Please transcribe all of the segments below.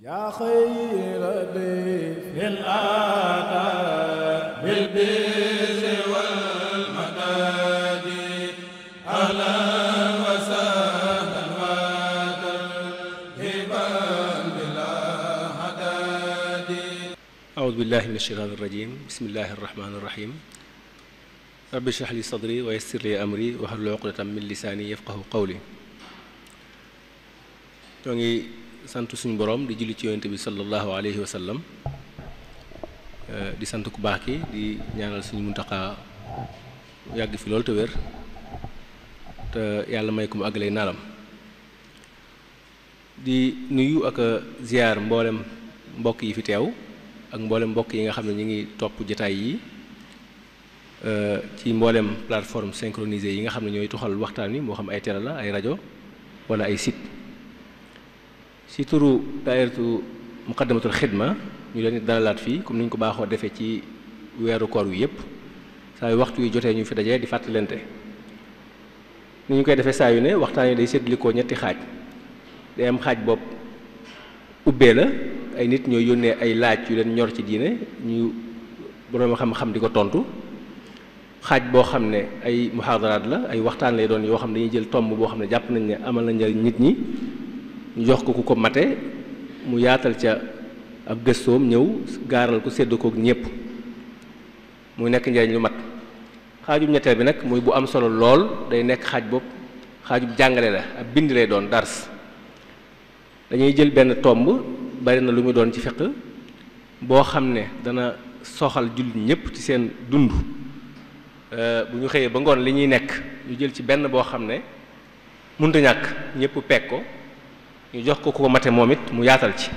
yaa xayra dayfin ataa bil birri wal madadi ahlan wa sahlan wa tarhiban bilaa hadadi. A'uuzu billaahi mina shaytaani rajiim. Bismillaahi rahmaani rahiim. Rabbi shrah li sadri wa yassir li amri wahlul uqdatam min lisaani yafqahu qawli. ñoo ngi sant suñu borom di julli ci yonent bi sallallahu alayhi wa sallam, di sant ku baax ki di ñaanal suñu Muntaxa yàgg fi loolu te wér te yàlla may ko mu àggalee naalam. di nuyu ak ziyaar mboolem mbokk yi fi teew ak mboolem mbokk yi nga xam ne ñu ngi topp jotaay yi ci mboolem plateforme synchronisée yi nga xam ne ñooy tuxal waxtaan wi, moo xam ay télé la, ay rajo wala ay site. ci turu daayiratu muqaddamatul xidma ñu leen di dalalaat fii comme ni ñu ko baaxoo defee ci weeru koor wi yépp saa yu waxtu yu jotee ñu fi dajee di fàttalante. ni ñu koy defee saa yu ne waxtaan yi day séddalikoo ñetti xaaj. day am xaaj bopp ubbee la, ay nit ñooy yónnee ay laaj yu leen ñor ci diine, ñu borom xam-xam di ko tontu. xaaj boo xam ne ay muhaadaraat la, ay waxtaan lay doon yoo xam ne dañuy jël tomb boo xam ne jàpp nañ ne amal na njariñ nit ñi, ñu jox ko ku ko mate mu yaatal ca ab gëstoom ñëw gaaral ko sédd kook ñépp muy nekk njariñ lu mat. xaajub ñetteel bi nag muy bu am solo lool, day nekk xaaj bopp xaajub jàngale la, ab bind lay doon dars. dañuy jël benn tomb, bari na lu muy doon ci fiqh, boo xam ne dana soxal jullit ñépp ci seen dund. bu ñu xëyee ba ngoon li ñuy nekk ñu jël ci benn boo xam ne mënta ñàkk ñépp pekk ko, ñu jox ko ko mate moom it mu yaatal ci.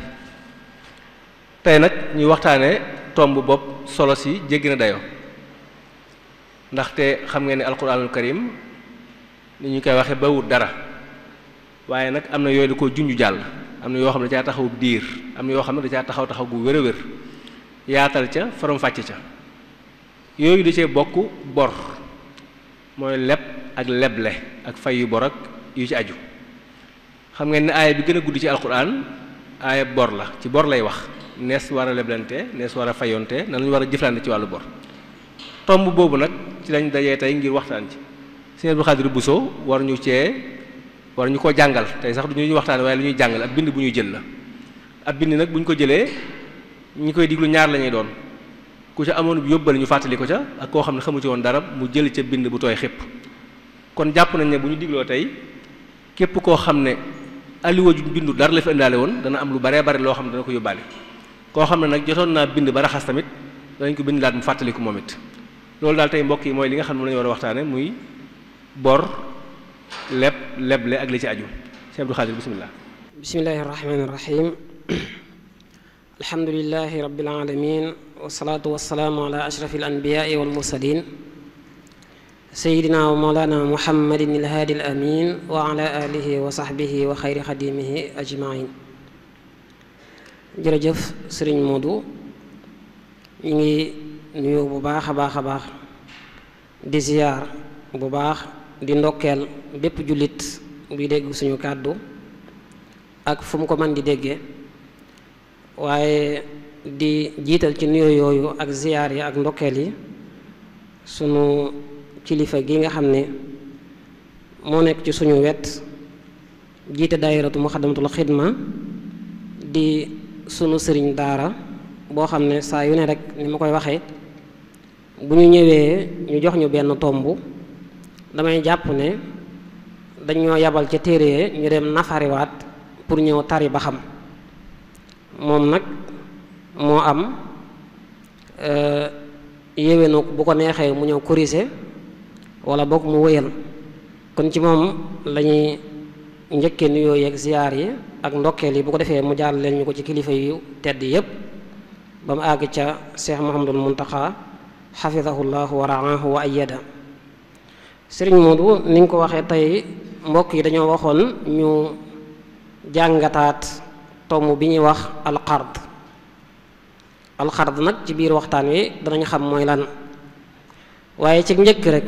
tey nag ñuy waxtaanee tomb bopp solo si jéggi na dayoo, ndaxte xam ngeen ne alquranul karim ni ñu koy waxee bawut dara, waaye nag am na yooyu da koo junju jàll, am na yoo xam ne da caa taxaw diir, am na yoo xam ne da caa taxaw gu wér a wér, yaatal ca faram fàcce ca. yooyu da cee bokk bor, mooy leb ak leble ak fay yu bor ak yu ci aju. xam ngeen ne aaya bi gën a gudd ci alquran aaya bor la, ci bor lay wax, nees war a leblante, nees war a fayonte, nan lañu war a jëflante ci wàllu bor. tomb boobu nag ci lañ dajee tey ngir waxtaan ci. Sëñ Abdou Khadir Bousso war ñu koo jàngal tey, sax du ñuy waxtaan waaye lu ñuy jàngal, ab bind bu ñuy jël la. ab bind nag bu ñu ko jëlee ñi koy diglu ñaar la ñuy doon, ku ca amoon bu yóbbal ñu fàttali ko ca, ak koo xam ne xamu ci woon dara mu jël ca bind bu tooy xépp. kon jàpp nañ ne bu ñu digloo tey képp koo xam ne alliwa ju bindu dara la fi indaale woon dana am lu baree bare loo xam ne dana ko yóbbaale. koo xam ne nag jotoon naa bind ba raxas tamit danañ ko bind laat mu fàttaliku moom it. loolu daal tey mbokk yi mooy li nga xam ne moom la ñu war a waxtaane, muy bor, leble ak li ci aju. Cheikh Abdou Khadir bismillah. bismillahi rahmaani rahim. alhamdulillahi rabbil alamin wasalaatu wasalaamu ala ashrafil anbiyaai wal mursalin sayidina wa mawlana muhammadin alhaadi al amin wa ala alihi wa sahbihi wa xayri xadimihi ajmain. jërëjëf sëriñ Modou, ñu ngi nuyu bu baax a baax di ziyaar bu baax di ndokkeel bépp jullit buy dégg suñu kàddu ak fu mu ko mën di déggee, waaye di jiital ci nuyoo yooyu ak ziyaar yi ak ndokkeel yi sunu kilifa gi nga xam ne moo nekk ci suñu wet, jiite daayiratu muxaddamatul xidma, di sunu sëriñ daara boo xam ne saa yu ne rek ni ma koy waxee, bu ñu ñëwee ñu jox ñu benn tomb damay jàpp ne dañoo yabal ca téere ñu dem nafariwaat pour ñëw tari ba xam. moom nag moo am yéwénu bu ko neexee mu ñëw corriger wala boog mu wëyal. kon ci moom lañuy njëkkee nuyoo yeeg ziyaar yi ak ndokkeel yi, bu ko defee mu jàll leen ñu ko ci kilifa yu tedd yépp ba mu àgg ca Cheikh Mouhamadul Muntaxa xafidahullahu wa raahu wa ayyada. Sëriñ Modou, ni nga ko waxee tey mbokk yi dañoo waxoon ñu jàngataat tomb bi ñuy wax alxard nag ci biir waxtaan wi danañ xam mooy lan, waaye ci njëkk rek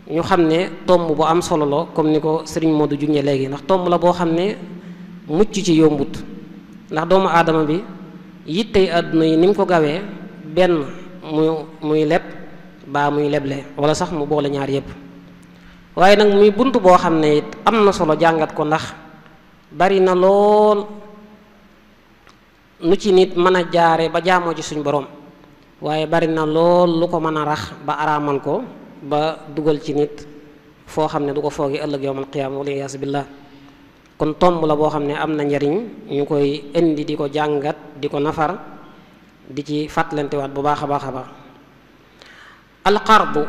ñu xam ne tomb bu am solo la, comme ni ko sëriñ Modou junñe léegi, ndax tomb la boo xam ne mucc ci yombut. ndax doomu aadama bi yittey àdduna yi ni mu ko gawee benn muy leb baa muy leble wala sax mu boole ñaar yépp waaye nag muy bunt boo xam ne it am na solo jàngat ko ndax bari na lool nu ci nit mën a jaare ba jaamoo ci suñ borom waaye bari na lool lu ko mën a rax ba araamal ko ba dugal ci nit foo xam ne du ko foogi ëllëg yawmal qiyaama wala iyaasu billaah kon tomb la boo xam ne am na njariñ ñu koy indi di ko jàngat di ko nafar di ci fàttalantewaat bu baax a baax a baax alqardu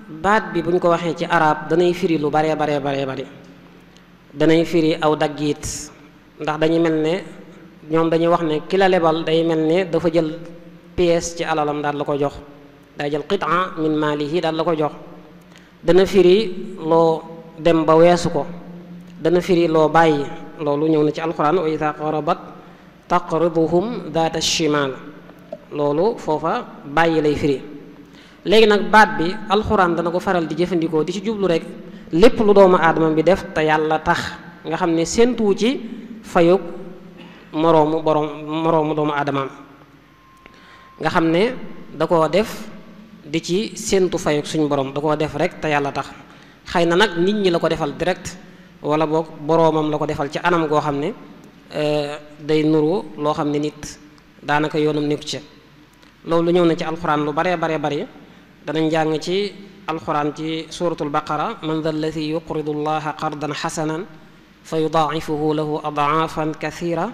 baat bi bu ñu ko waxee ci arab danay firi lu baree bari danay firi aw daggiit ndax dañuy mel ne ñoom dañuy wax ne ki la lebal day mel ne dafa jël pièce ci alalam daal la ko jox day jël qitaa min maalihi daal la ko jox dana firi loo dem ba weesu ko dana firi loo bàyyi loolu ñëw na ci alquran wa idaa qarabat taqriduhum daata shimal loolu foofa bàyyi lay firi léegi nag baat bi alxuraan dana ko faral di jëfandikoo di ci jublu rek lépp lu doomu aadama bi def te yàlla tax nga xam ne séentuwu ci fayug moroomu doomu aadamaam nga xam ne da koo def di ci séentu fayug suñ borom da koo def rek te yàlla tax xëy na nag nit ñi la ko defal direct wala boog boroomam la ko defal ci anam goo xam ne day nuru loo xam ne nit daanaka yoonam nekku ci loolu ñëw na ci alxuraan lu bari danañ jàng ci alxuraan ci suratul baqara man dha alladi yuqridu allaha qardan xasanan fa yudaacifuhu lahu adaafan kathira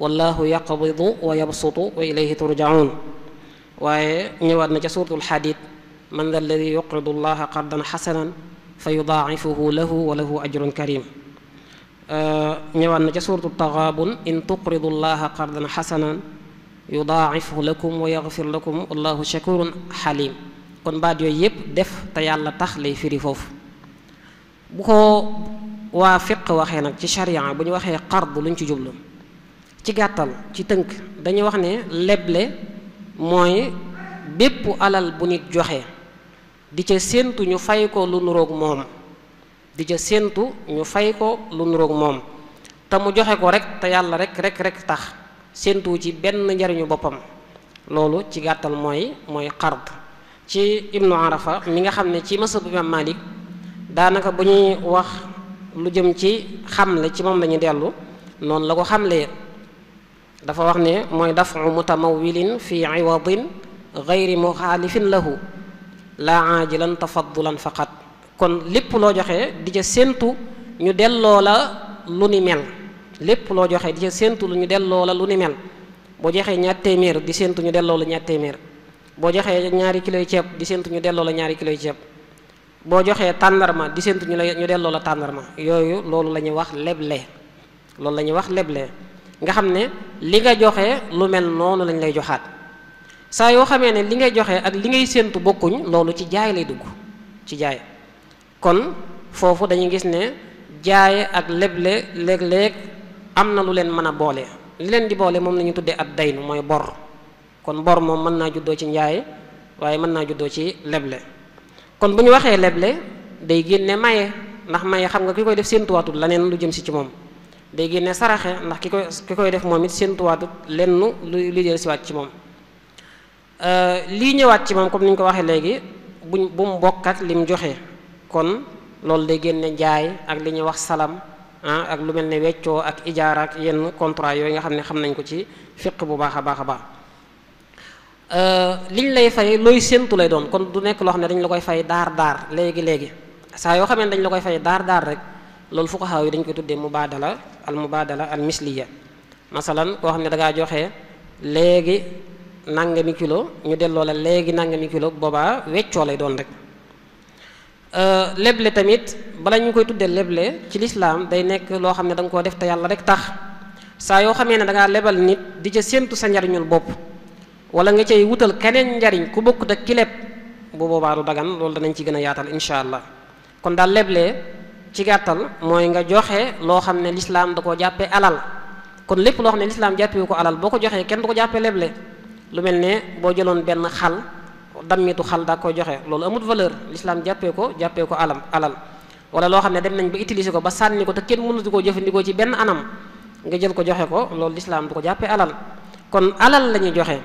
wallahu yaqbidu wa yabsutu wa ilayhi turjaun waaye ñëwaat na ca suratul xadid man dha alladi yuqridu allaha qardan xasanan fa yudaacifuhu lahu wa lahu ajrun karim ñëwaat na ca suratul taxaabun in tuqridu allaha qardan xasanan yudaacifhu lakum wa yaxfir lakum wallahu shakurun xalim kon baat yooyu yépp def te yàlla tax lay firi foofu bu ko waa fiq waxee nag ci sharia bu ñu waxee qard luñ ci jublu ci gàttal ci tënk dañuy wax ne leble mooy bépp alal bu nit joxe di ca séentu ñu fay ko lu nuroog moom te mu joxe ko rek te yàlla rek tax séentu ci benn njariñu boppam loolu ci gàttal mooy qard ci ibnu arafa mi nga xam ne ci masab imam malik daanaka bu ñuy wax lu jëm ci xamle ci moom lañu dellu noonu la ko xamlee dafa wax ne mooy dafu mutamawilin fi iwadin gayri muxaalifin lahu laa aajilan tafaddulan faqat kon lépp loo joxe di ca séentu ñu delloo la lu ni mel lépp loo joxe di ca séentu lu ñu delloo la lu ni mel boo joxee ñaar téeméer di séentu ñu delloo la ñaar téeméer boo joxee ñaari kiloy ceeb di séentu ñu delloo la ñaari kiloy ceeb boo joxee tàndarma di séentu ñu delloo la tàndarma yooyu loolu la ñuy wax leble nga xam ne li nga joxe lu mel noonu lañ lay joxaat saa yoo xamee ne li ngay joxe ak li ngay séentu bokkuñ loolu ci jaay lay dugg ci jaay kon foofu dañuy gis ne jaay ak leble léeg-léeg am na lu leen mën a boole li leen di boole moom la ñu tuddee ad dayn mooy bor kon bor moom mën naa juddoo ci njaay waaye mën naa juddoo ci leble kon bu ñu waxee leble day génne maye ndax maye xam nga ki koy def séentuwaatul leneen lu jëm si ci moom day génne saraxe ndax ki koy def moom it séentuwaatut lenn lu jël siwaat ci moom lii ñëwaat ci moom comme ni ñu ko waxee léegi bu mu bokk ak lim joxe kon loolu day génne njaay ak li ñuy wax salam ak lu mel ne weccoo ak ijaara ak yenn contrat yooyu nga xam ne xam nañ ko ci fiq bu baax a baax liñ lay fay looy séentu lay doon kon du nekk loo xam ne dañ la koy fay daar léegi saa yoo xamee ne dañ la koy fay daar rek loolu fuqahaa yi dañ koy tuddee mubaadala al misliya masalan koo xam ne da ngaa joxe léegi nangami kilo ñu delloo la léegi nangami kilo boobaa weccoo lay doon rek leble tamit bala ñu koy tuddee leble ci lislaam day nekk loo xam ne da nga koo def te yàlla rek tax saa yoo xamee ne da ngaa lebal nit di ca séentu sa njariñul bopp wala nga cay wutal keneen njariñ ku bokkut ak ki leb bu boobaa du dagan loolu danañ ci gën a yaatal insha allah kon daal leble ci gàttal mooy nga joxe loo xam ne lislaam da koo jàppee alal kon lépp loo xam ne lislaam jàppee ko alal boo ko joxee kenn du ko jàppee leble lu mel ne boo jëloon benn xal dammitu xal daa koy joxe loolu amut valeur lislaam jàppee ko alal wala loo xam ne dem nañ ba utiliser ko ba sànni ko te kenn mënatu koo jëfandikoo ci benn anam nga jël ko joxe ko loolu lislaam du ko jàppee alal kon alal la ñuy joxe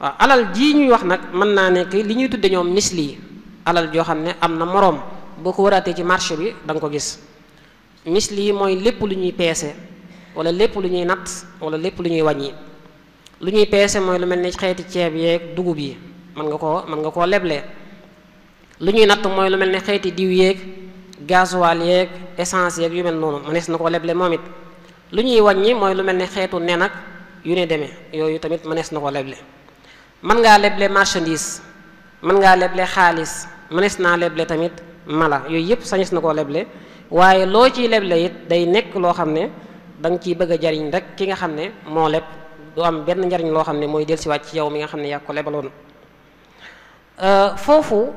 waaw alal jii ñuy wax nag mën naa nekk li ñuy tudde ñoom misli alal joo xam ne am na moroom boo ko waraatee ci marché bi da nga ko gis misli mooy lépp lu ñuy peese wala lépp lu ñuy natt wala lépp lu ñuy wàññi lu ñuy peese mooy lu mel ni xeeti ceeb yeeg dugub yi mën nga koo leble lu ñuy natt mooy lu mel ni xeeti diw yeeg gasoil yeeg essence yeeg yu mel noonu mënees na koo leble moom it lu ñuy wàññi mooy lu mel ni xeetu nen ak yu ne demee yooyu tamit mënees na koo leble mën ngaa leble marchandise mën ngaa leble xaalis mënees naa leble tamit mala yooyu yëpp sañes na koo leble waaye loo ciy leble it day nekk loo xam ne da nga ciy bëgg a jariñ rek ki nga xam ne moo leb du am benn njariñ loo xam ne mooy dellusiwaat ci yow mi nga xam ne yaa ko lebaloon foofu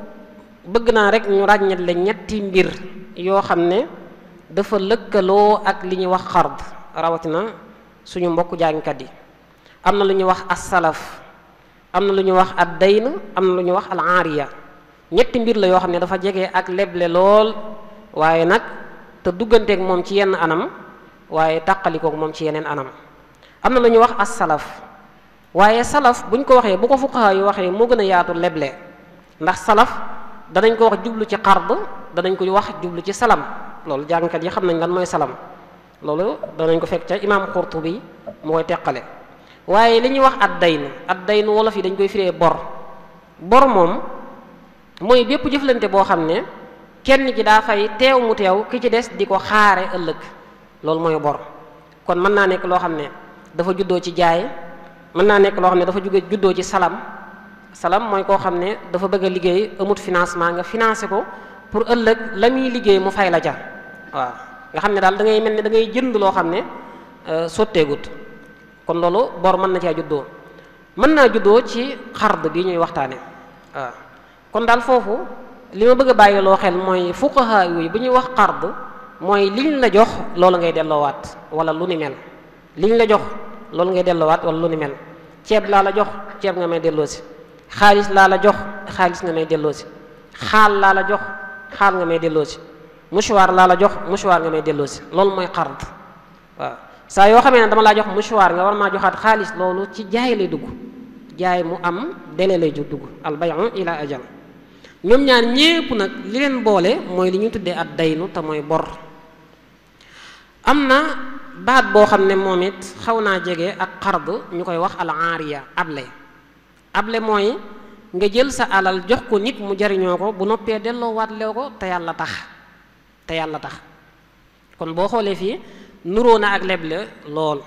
bëgg naa rek ñu ràññat la ñetti mbir yoo xam ne dafa lëkkaloo ak li ñuy wax xard rawatina suñu mbokk jàngkat yi am na lu ñuy wax as-salaf am na lu ñuy wax ad-dayn am na lu ñuy wax al-aariya ñetti mbir la yoo xam ne dafa jege ak leble lool waaye nag te dugganteeg moom ci yenn anam waaye tàqalikoog moom ci yeneen anam am na lu ñuy wax as-salaf waaye salaf buñ ko waxee bu ko fuqaha yu waxee moo gën a yaatu leble ndax salaf danañ ko wax jublu ci xard danañ ko wax jublu ci salam loolu jàngkat yi xam nañ lan mooy salam loolu danañ ko fekk ca imaam Qurtubi mu koy teqale waaye li ñuy wax ad-dayn wolof yi dañ koy firee bor moom mooy bépp jëflante boo xam ne kenn ci daa fay teew mu teew ki ci des di ko xaare ëllëg loolu mooy bor kon mën naa nekk loo xam ne dafa juddoo ci jaay mën naa nekk loo xam ne dafa juddoo ci salam mooy koo xam ne dafa bëgg a liggéey amut financement nga financé ko pour ëllëg la muy liggéey mu fay la ca waaw nga xam ne daal da ngay mel ne da ngay jënd loo xam ne sotteegut kon loolu bor mën na caa juddoo mën naa juddoo ci xard bi ñuy waxtaane waaw kon daal foofu li ma bëgg a bàyyi loo xel mooy fuqaha yi bu ñuy wax xard mooy liñ la jox loolu ngay delloowaat wala lu ni mel liñ la jox loolu ngay delloowaat wala lu ni mel ceeb laa la jox ceeb nga may delloosi xaalis laa la jox xaalis nga may delloosi xaal laa la jox xaal nga may delloosi mouchoir laa la jox mouchoir nga may delloosi loolu mooy xard waaw saa yoo xamee ne dama laa jox mouchoir nga war maa joxaat xaalis loolu ci jaay lay dugg jaay mu am délai lay dugg al bay'u ila ajal ñoom ñaar ñépp nag li leen boole mooy li ñu tuddee ad daynu te mooy bor am na baat boo xam ne moom it xaw naa jege ak xard ñu koy wax al aariya able mooy nga jël sa alal jox ko nit mu jariñoo ko bu noppee delloo waat lew ko te yàlla tax kon boo xoolee fii nuroo na ak leble lool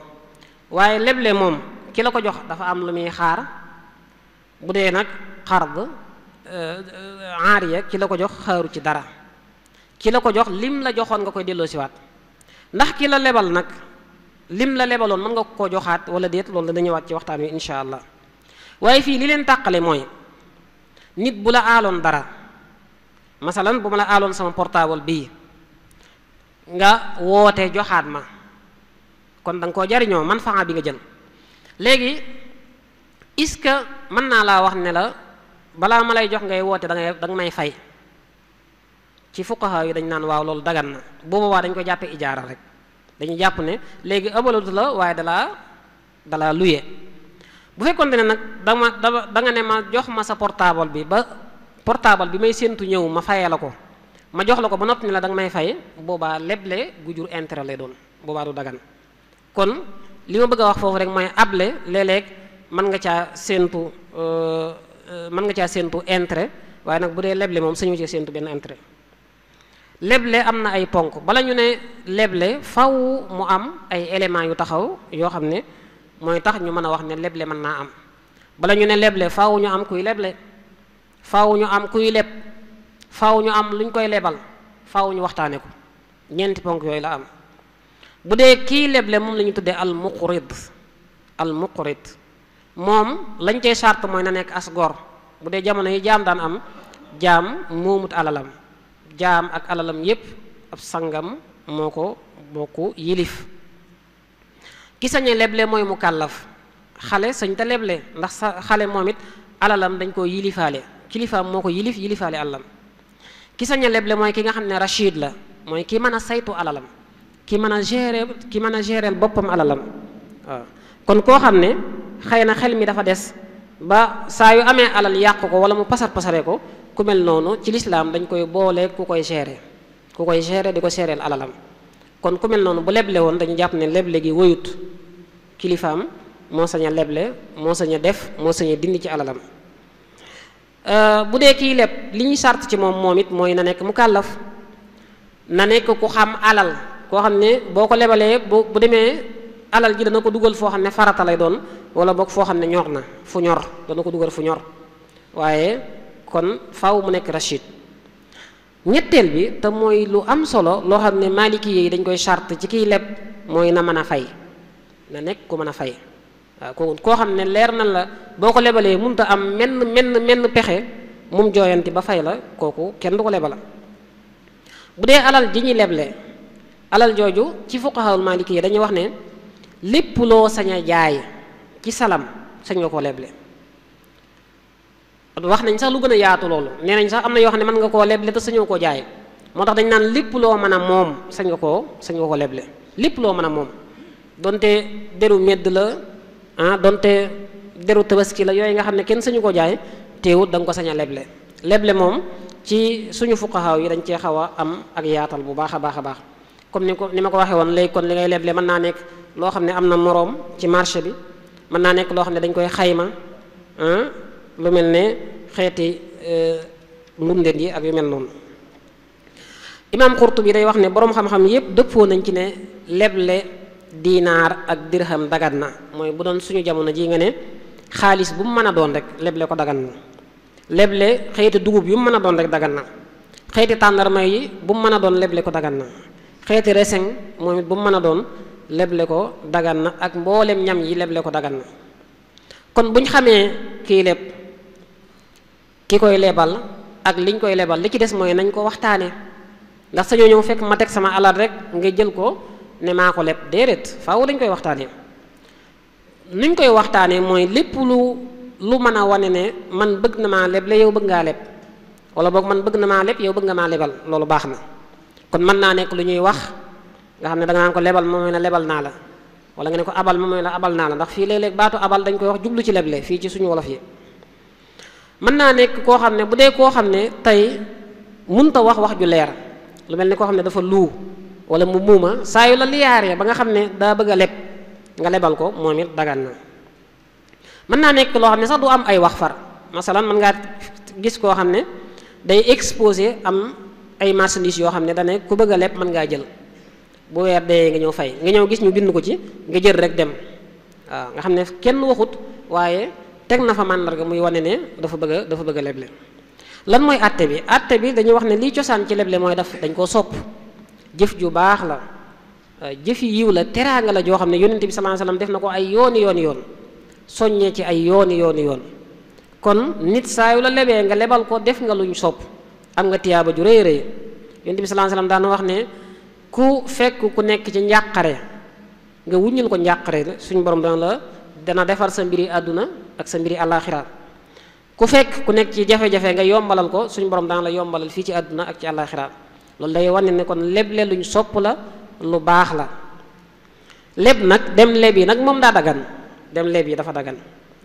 waaye leble moom ki la ko jox dafa am lu muy xaar bu dee nag xard aariya ki la ko jox xaaru ci dara ki la ko jox lim la joxoon nga koy delloo siwaat ndax ki la lebal nag lim la lebaloon mën nga koo joxaat wala déet loolu dana ñëwaat ci waxtaan wi insha allah waaye fii li leen tàqale mooy nit bu la aaloon dara masalan bu ma la aaloon sama portable bii nga woote joxaat ma kon da nga koo jariñoo man faa bi nga jël léegi est-ce que mën naa laa wax ne la balaa ma lay jox ngay woote da nga may fay ci fuqaha yi dañ naan waaw loolu dagan na boobaa dañ ko jàppee ijaara rek dañuy jàpp ne léegi ëbalut la waaye dalaa luye bu fekkoon ne nag da nga ne ma jox ma sa portable bi ba portable bi may séentu ñëw ma fayee la ko ma jox la ko ba noppi ne la da nga may fay boobaa leble gu jur intérêt lay doon boobaa du dagan kon li ma bëgg a wax foofu rek mooy able léeg-léeg mën nga caa séentu intérêt waaye nag bu dee leble moom sañu ci séentu benn intérêt leble am na ay ponk bala ñu ne leble faw mu am ay éléments yu taxaw yoo xam ne mooy tax ñu mën a wax ne leble mën naa am bala ñu ne leble faaw ñu am kuy leble faaw ñu am kuy leb faaw ñu am luñ koy lebal faaw ñu waxtaane ko ñeenti ponk yooyu la am bu dee kii leble moom la ñu tuddee al muqrid moom lañ cay charte mooy na nekk as gor bu dee jamono yi jaam daan am jaam moomut alalam jaam ak alalam yépp ab sangam moo ko yilif ki sañe leble mooy mu kàllaf xale sañ te leble ndax sa xale moom it alalam dañ koo yilifaale kilifaam moo ko yilifaale alalam ki sañe leble mooy ki nga xam ne rachid la mooy ki mën a saytu alalam ki mën a gérer boppam alalam waaw kon koo xam ne xëy na xel mi dafa des ba saa yu amee alal yàq ko wala mu pasare ko ku mel noonu ci lislaam dañ koy boole ku koy gérer di ko gérer alalam kon ku mel noonu bu leble woon dañu jàpp ne leble gi woyut kilifaam moo sañ a leble moo sañ a def moo sañ a dindi ci alalam bu dee kii leb li ñuy sart ci moom it mooy na nekk mu kàllaf na nekk ku xam alal koo xam ne boo ko lebalee bu demee alal ji dana ko dugal foo xam ne farata lay doon wala boog foo xam ne ñor na fu ñor dana ko dugal fu ñor waaye kon faaw mu nekk rachid ñetteel bi te mooy lu am solo loo xam ne maliki yi dañ koy charte ci kiy leb mooy na mën a fay na nekk ku mën a fay waaw koo xam ne leer na la boo ko lebalee mënut a am menn pexe mum jooyanti ba fay la kooku kenn du ko lebala bu dee alal ji ñuy leble alal jooju ci fuqahaul maliki yi dañuy wax ne lépp loo sañ a jaay ci salam sañ nga koo leble wax nañ sax lu gën a yaatu loolu nee nañ sax am na yoo xam ne mën nga koo leble te sañoo koo jaay moo tax dañ naan lépp loo mën a moom sañ nga koo leble lépp loo mën a moom donte deru medd la donte deru tabaski la yooyu nga xam ne kenn sañu ko jaay teewut da nga ko sañ a leble moom ci suñu fuqahaa yi dañ cee xaw a am ak yaatal bu baax a baax comme ni ma ko waxee woon léegi kon li ngay leble mën naa nekk loo xam ne am na moroom ci marché bi mën naa nekk loo xam ne dañ koy xayma lu mel ne xeeti mbundeen yi ak yu mel noonu imaam Qurtubi day wax ne boroom xam-xam yépp dëppoo nañ ci ne leble diinaar ak dirham dagan na mooy bu doon suñu jamono ji nga ne xaalis bu mu mën a doon rek leble ko dagan na leble xeeti dugub yu mu mën a doon rek dagan na xeeti tàndarma yi bu mu mën a doon leble ko dagan na xeeti reseñ moom it bu mu mën a doon leble ko dagan na ak mboolem ñam yi leble ko dagan na kon buñ xamee kii leb ki koy lebal ak liñ koy lebal li ci des mooy nañ ko waxtaane ndax sañoo ñëw fekk ma teg sama alal rek nga jël ko ne maa ko leb déedéet faaw dañ koy waxtaanee nuñ koy waxtaanee mooy lépp lu mën a wane ne man bëgg na maa leble yow bëgg ngaa leb wala boog man bëgg na maa leb yow bëgg nga maa lebal loolu baax na kon mën naa nekk lu ñuy wax nga xam ne da nga naan ko lebal moom mooy la lebal naa la wala nga ne ko abal moom mooy la abal naa la ndax fii léeg-léeg baatu abal dañ koy wax jublu ci leble fii ci suñu wolof yi mën naa nekk koo xam ne bu dee koo xam ne tey munta wax ju leer lu mel ni koo xam ne dafa luu wala mu muuma saa yu la liyaaree ba nga xam ne daa bëgg a leb nga lebal ko moom it dagan na mën naa nekk loo xam ne sax du am ay wax far masalan mën ngaa gis koo xam ne day exposé am ay marchandises yoo xam ne dane ku bëgg a leb mën ngaa jël bu weer dee nga ñëw fay nga ñëw gis ñu bind ko ci nga jël rek dem waaw nga xam ne kenn waxut waaye teg na fa màndarga muy wane ne dafa bëgg a leble lan mooy àtte bi dañuy wax ne liy cosaan ci leble mooy dañ koo sopp jëf ju baax la jëfi yiw la teraanga la joo xam ne yonent bi sallallahu alayhi wasallam def na ko ay yoon soññee ci ay yoon kon nit saa yu la lebee nga lebal ko def nga luñ sopp am nga tiyaaba ju rëy yonent bi sallallahu alayhi wasallam daana wax ne ku fekk ku nekk ci njàqare nga wuññil ko njàqare suñu borom dana defar sa mbiri àdduna ak sa mbiri àllaaxira ku fekk ku nekk ci jafe-jafe nga yombalal ko suñu borom dana la yombalal fii ci àdduna ak ci àllaaxira loolu day wane ne kon leble luñ sopp la lu baax la leb nag dem leb yi nag moom daa dagan dem leb yi dafa dagan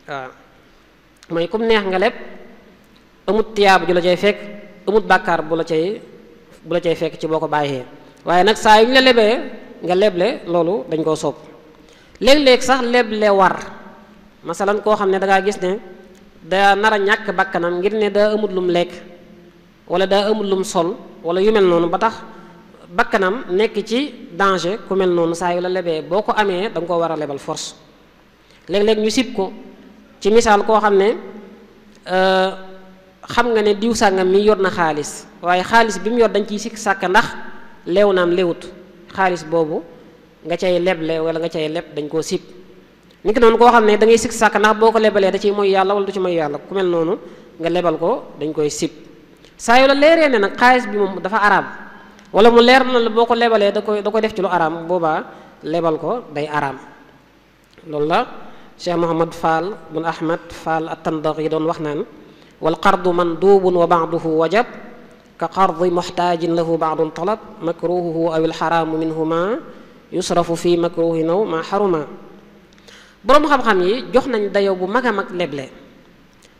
waaw mooy comme neex nga leb amut tiyaaba ju la cay fekk amut bàkkaar bu la cay fekk ci boo ko bàyyee waaye nag saa yu ñu la lebee nga leble loolu dañ koo sopp léeg-léeg sax leble war masalan koo xam ne dangaa gis ne daa nar a ñàkk bakkanam ngir ne daa amut lum lekk wala daa amut lum sol wala yu mel noonu ba tax bakkanam nekk ci danger ku mel noonu saa yu la lebee boo ko amee da nga koo war a lebal force léeg-léeg ñu sib ko ci misaal koo xam ne xam nga ne diw sàngam mi yor na xaalis waaye xaalis bi mu yor dañ ciy sikk sàkk ndax leew naam léewut xaalis boobu nga cay leble wala nga cay leb dañ koo sib ni ki noonu koo xam ne da ngay sikk sàkk ndax boo ko lebalee da ciy mooy yàlla wala du ci mooy yàlla ku mel noonu nga lebal ko dañ koy sib saa yu la leeree ne nag xaalis bi moom dafa araam wala mu leer na la boo ko lebalee da koy def ci lu araam boobaa lebal ko day araam loolu la Cheikh Mouhamad Fall bun Ahmad Fall at-Tandaxi yi doon wax naan wal qardu mandubun wa ba'duhu wajab ka qardi muxtaajin lahu baadun talab makruhuhu aw ilxaraamu minhuma yusrafu fi makruhi naw ma xaruma. boroom xam-xam yi jox nañ dayo bu mag a mag leble.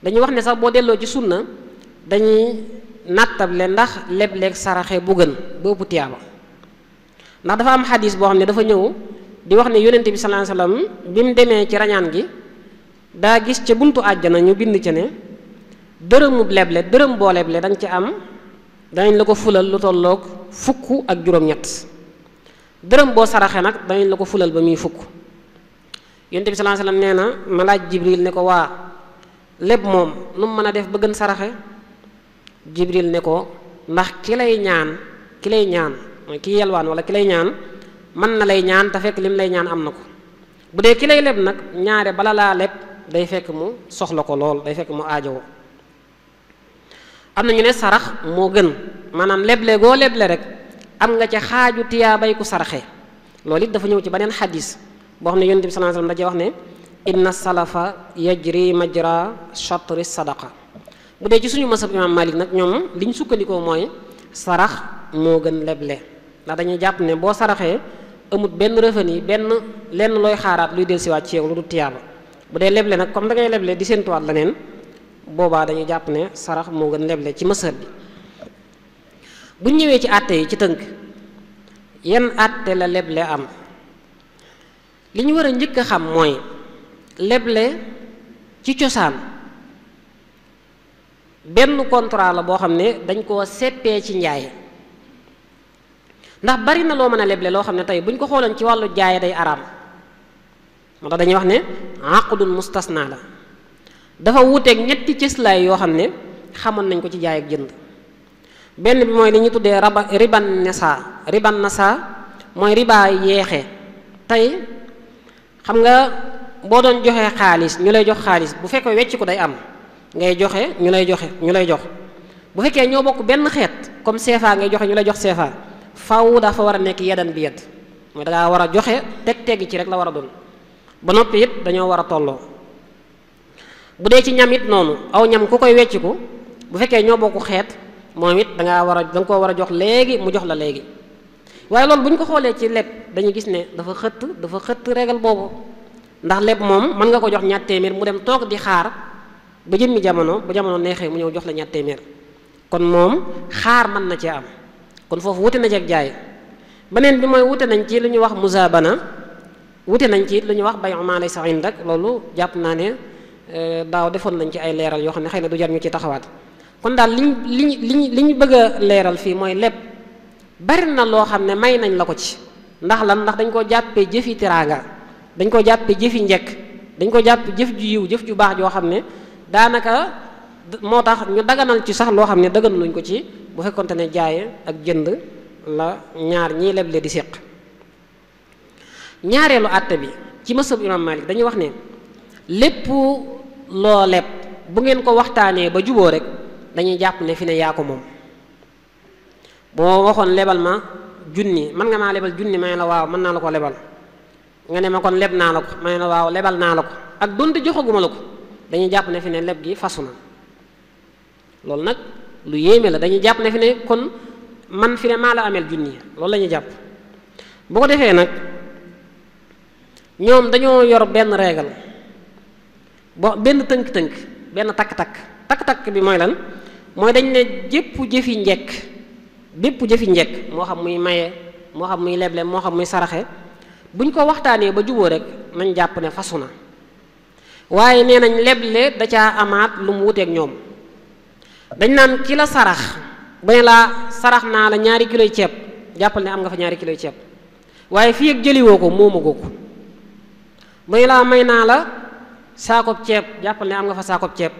dañuy wax ne sax boo delloo ci sunna dañuy nattable ndax lebleeg saraxe bu gën boobu tiyaaba. ndax dafa am xadis boo xam ne dafa ñëw di wax ne yonent bi sallallahu alayhi wasallam bi mu demee ci rañaan gi daa gis ca buntu àjjana ñu bind ca ne dërëmub leble dërëm boo leble danga ci am danañ la ko fulal lu tolloog fukk ak juróom-ñett dërëm boo saraxe nag danañ la ko fulal ba muy fukk. yonent bi sallallahu alayhi wasallam nee na ma laaj Jibril ne ko waa leb moom nu mu mën a def ba gën saraxe. Jibril ne ko ndax ki lay ñaan mooy ki yelwaan wala ki lay ñaan mën na lay ñaan te fekk lim lay ñaan am na ko. bu dee ki lay leb nag ñaare bala laa leb day fekk mu soxla ko lool day fekk mu aajowoo. am na ñu ne sarax moo gën maanaam leble goo leble rek am nga ca xaaju tiyaabay ku saraxe. loolu it dafa ñëw ci beneen xadis boo xam ne yonent bi sallallahu alayhi wasallam da cee wax ne inna salafa yajri majra shatri sadaqa. bu dee ci suñu masab imam Malik nag ñoom li ñu sukkandikoo mooy sarax moo gën leble ndax dañuy jàpp ne boo saraxee amut benn revenu benn lenn looy xaaraat luy dellusiwaat ci yow lu du tiyaaba. bu dee leble nag comme da ngay leble di séentuwaat leneen boobaa dañuy jàpp ne sarax moo gën leble ci masab bi. bu ñëwee ci àtte yi ci tënk yan àtte la leble am li ñu war a njëkk a xam mooy leble ci cosaan benn contrat la boo xam ne dañ koo seppee ci njaay. ndax bari na loo mën a leble loo xam ne tey buñ ko xooloon ci wàllu jaay day araam moo tax dañuy wax ne aqdun mustasna la dafa wuuteeg ñetti cëslaay yoo xam ne xamoon nañ ko ci jaay ak jënd. benn bi mooy li ñuy tuddee riban nasa mooy riba yeexe. tey xam nga boo doon joxee xaalis ñu lay jox xaalis bu fekkee wecc ko day am ngay joxe ñu lay jox bu fekkee ñoo bokk benn xeet comme CFA ngay joxe ñu lay jox CFA faw dafa war a nekk yedan bi yedd mooy dangaa war a joxe teg ci rek la war a doon ba noppi it dañoo war a tolloo. bu dee ci ñam it noonu aw ñam ku koy wecciku bu fekkee ñoo bokk xeet moom it danga koo war a jox léegi mu jox la léegi. waaye loolu bu ñu ko xoolee ci leb dañuy gis ne dafa xëtt régal boobu ndax leb moom mën nga ko jox ñaar téeméer mu dem toog di xaar ba jëmmi jamono bu jamono neexee mu ñëw jox la ñaar téeméer kon moom xaar mën na cee am kon foofu wute na ci ak jaay. beneen bi mooy wute nañ ci lu ñuy wax muzaabana wute nañ ci lu ñuy wax bay'u maa laysa indak loolu jàpp naa ne daaw defoon nañ ci ay leeral yoo xam ne xëy na du jar ñu ci taxawaat. kon daal li ñu bëgg a leeral fii mooy leb bari na loo xam ne may nañ la ko ci ndax lan ndax dañ ko jàppee jëfi teraanga dañ ko jàppee jëfi njekk dañ ko jàppee jëf ju yiw jëf ju baax joo xam ne daanaka moo tax ñu daganal ci sax loo xam ne dagan luñ ko ci bu fekkonte ne jaaye ak jënd la ñaar ñii leble di séq. ñaareelu àtte bi ci masab imam Malik dañuy wax ne lépp loo leb bu ngeen ko waxtaanee ba juboo rek dañuy jàpp ne fi ne yaa ko moom. boo waxoon lebal ma junni mën nga maa lebal junni may la waaw mën naa la ko lebal nga ne ma kon leb naa la ko may la waaw lebal naa la ko ak donte joxaguma la ko dañuy jàpp ne fi ne leb gi fasu na. loolu nag lu yéeme la dañuy jàpp ne fi ne kon man fi ne maa la ameel junni loolu la ñuy jàpp. bu ko defee nag ñoom dañoo yor benn régal benn tënk-tënk benn takk-takk bi mooy lan mooy dañ ne bépp jëfi njekk moo xam muy maye moo xam muy leble moo xam muy saraxe buñ ko waxtaanee ba juboo rek nañ jàpp ne fasu na. waaye nee nañ leble da caa amaat lu mu wuteeg ñoom dañ naan ki la sarax ba ne laa sarax naa la 2 kiloy ceeb jàppal ne am nga fa 2 kiloy ceeb waaye fii ak jëliwoo ko moomagoo ko ba ne laa may naa la saakob ceeb jàppal ne am nga fa saakob ceeb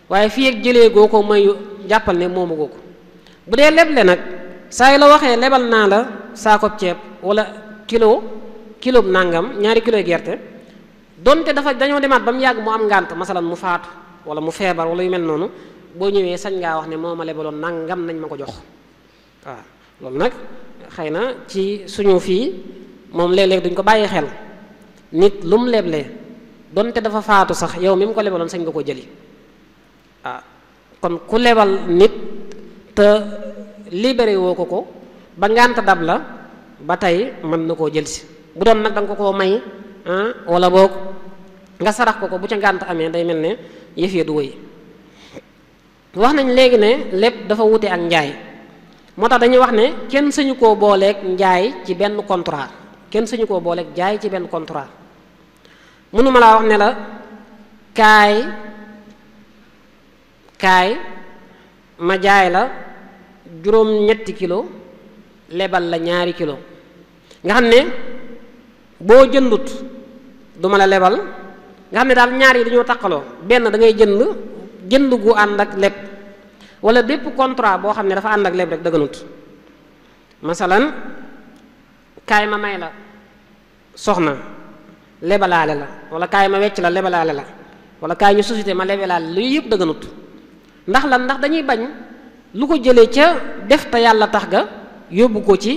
waaye fii ak jëlee goo ko mayu jàppal ne moomagoo ko. bu dee leble nag saa yu la waxee lebal naa la saakob ceeb wala kilo nangam 2 kiloy gerte donte dañoo demaat ba mu yàgg mu am ngànt masalan mu faatu wala mu feebar wala yu mel noonu boo ñëwee sañ ngaa wax ne moo ma lebaloon nangam nañ ma ko jox. waaw loolu nag xëy na ci suñu fii moom léeg-léeg duñ ko bàyyi xel nit lu mu leble donte dafa faatu sax yow mi mu ko lebaloon sañ nga ko jëli. kon ku lebal nit te libéré woo ko ba ngànt dab la ba tey mën na koo jël si. bu doon nag da nga ko koo may wala boog nga sarax ko bu ca ngànt amee day mel ne yëf ya du wëy. wax nañ léegi ne lépp dafa wute ak njaay moo tax dañuy wax ne kenn sañu koo booleeg njaay ci benn contrat kenn sañu koo booleeg jaay ci benn contrat. mënuma laa wax ne la kaay ma jaay la juróom-ñetti kilo lebal la 2 kilo nga xam ne boo jëndut duma la lebal nga xam ne daal ñaar yi dañoo taqaloo benn da ngay jënd gu ànd ak leb wala bépp contrat boo xam ne dafa ànd ak leb rek dëgganut. masalan kaay ma may la soxna lebalaale la wala kaay ma wecc la lebalaale la wala kaay ñu société ma lebalaale lu yëpp dëgganut. ndax lan ndax dañuy bañ lu ko jëlee ca def te yàlla tax ga yóbbu ko ci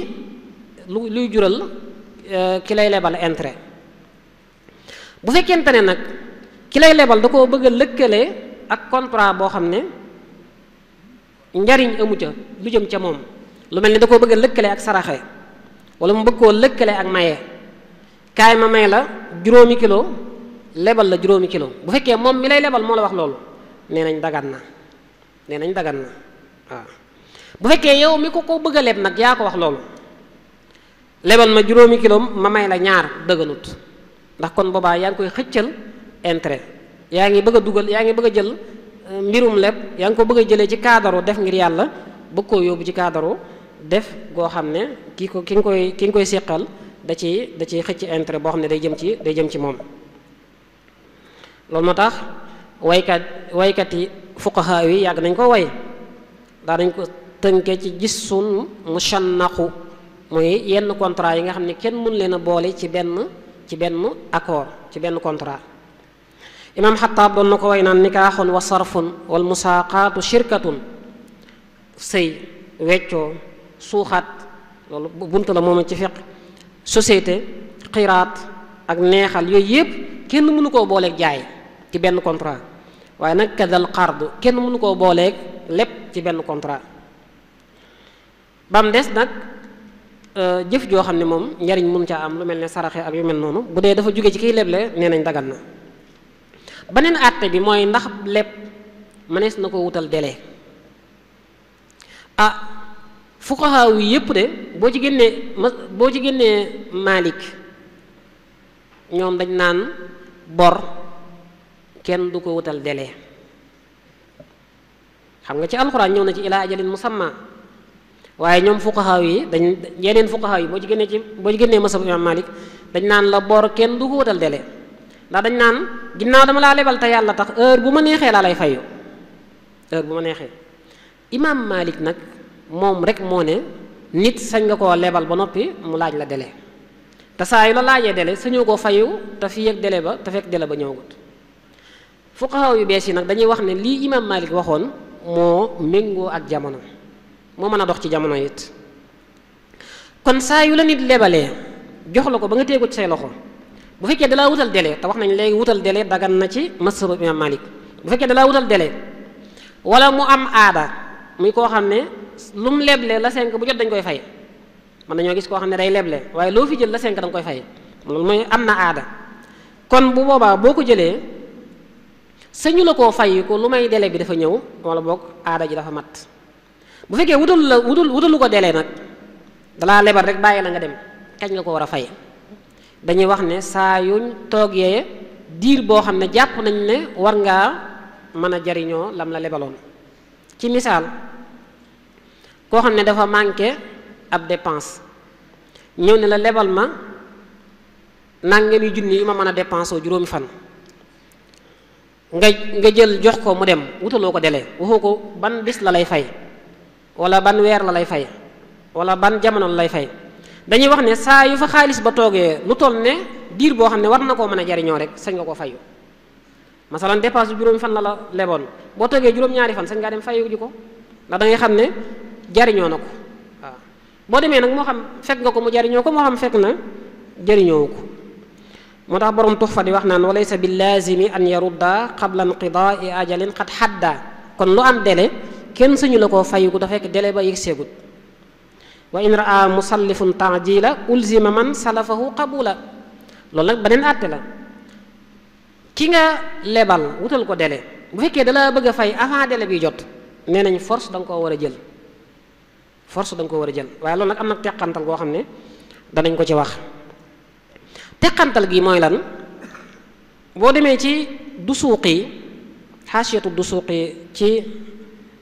luy jural ki lay lebal intérêt. bu fekkente ne nag ki lay lebal da koo bëgg a lëkkale ak contrat boo xam ne njariñ amu ca lu jëm ca moom lu mel ni da koo bëgg a lëkkale ak saraxe wala mu bëgg koo lëkkale ak maye kaay ma may la 5 kilo lebal la 5 kilo bu fekkee moom mi lay lebal moo la wax loolu nee nañ dagan na waaw. bu fekkee yow mi ko bëgg a leb nag yaa ko wax loolu lebal ma 5 kilo ma may la 2 dëgganut ndax kon boobaa yaa ngi koy xëccal intérêt yaa ngi bëgg a dugal yaa ngi bëgg a jël mbirum leb yaa ngi ko bëgg a jëlee ci cadre def ngir yàlla bëgg koo yóbbu ci cadre def goo xam ne ki nga koy séqal da ciy xëcc intérêt boo xam ne day jëm ci moom. loolu moo tax waykat yi fuqaha yi yàgg nañ ko way daa dañ ko tënke ci gisun mushannaqu mooy yenn contrat yi nga xam ne kenn mën leen a boole ci benn accord ci benn contrat. imam Xattaab doon na ko way naan nikaaxun wa sarfun wal musaaqaatu shirkatun sëy weccoo suuxaat loolu buntu la moom ci fiq société xiraat ak neexal yooyu yëpp kenn mënu koo booleeg jaay ci benn contrat waaye nag kadal xardu kenn mënu koo booleeg lépp ci benn contrat. ba mu des nag jëf joo xam ne moom njariñ mun caa am lu mel ne saraxe ak yu mel noonu bu dee dafa jóge ci kiy leble nee nañ dagan na. beneen àtte bi mooy ndax leb mënees na ko wutal délai fuqaha yi yépp de boo ci génnee Maalik ñoom dañ naan bor kenn du ko wutal délai. xam nga ci alxuraan ñëw na ci ilaa ajalin musamma waaye ñoom fuqaha yi yeneen fuqaha yi boo ci génnee masab imam Maalik dañ naan la bor kenn du ko wutal délai ndax dañ naan ginnaaw dama laa lebal te yàlla tax heure bu ma neexee laa lay fayu heure bu ma neexee. imam Malik nag moom rek moo ne nit sañ nga koo lebal ba noppi mu laaj la délai te saa yu la laajee délai sañoo koo fayu te fii ak délai ba te fekk délai ba ñëwagut. fuqaha yu bees yi nag dañuy wax ne lii imam Malik waxoon moo méngoo ak jamono moo mën a dox ci jamono it. kon saa yu la nit lebalee jox la ko ba nga teegu ci say loxo bu fekkee dalaa wutal délai te wax nañ léegi wutal délai dagan na ci mazhabu imam Malik bu fekkee dalaa wutal délai wala mu am aada muy koo xam ne lu mu leble la 5 bu jot dañ koy fay man dañoo gis koo xam ne day leble waaye loo fi jël la 5 da nga koy fay loolu mooy am na aada. kon bu boobaa boo ko jëlee sañu la koo fay ko lu may délai bi dafa ñëw wala boog aada ji dafa mat. bu fekkee wutalu ko délai nag dalaa lebal rek bàyyi la nga dem kañ nga ko war a fay dañuy wax ne saa yuñ toogee diir boo xam ne jàpp nañ ne war ngaa mën a jariñoo lam la lebaloon. ci misaal koo xam ne dafa manqué ab dépense ñëw ne la lebal ma nangami junni yu ma mën a dépensé juróomi fan nga jël jox ko mu dem wutaloo ko délai waxoo ko ban bis la lay fay wala ban weer la lay fay wala ban jamono la lay fay. dañuy wax ne saa yu fa xaalis ba toogee lu toll ne diir boo xam ne war na koo mën a jariñoo rek sañ nga ko fayu. masalan dépense bu juróomi fan la la leboon boo toogee juróom-ñaari fan sañ ngaa dem fayu ji ko ndax da ngay xam ne jariñoo na ko waaw. boo demee nag moo xam fekk nga ko mu jariñoo ko moo xam fekk na jariñoo ko moo tax borom Tuhfa di wax naan walaysa bi laazimi an yarudda qabla inqidaai ajalin qad hadda kon lu am délai kenn sañu la koo fayu ko da fekk délai ba yegg seegut wa in raa musallifun taajila ulzima man salafahu qabula. loolu nag beneen àtte la. ki nga lebal wutal ko délai bu fekkee da la bëgg a fay avant délai bi jot nee nañ force da nga koo war a jël force da nga koo war a jël waaye loolu nag am na teqantal goo xam ne danañ ko ci wax. teqantal gi mooy lan boo demee ci Dusuuqi xaasiyatu Dusuuqi ci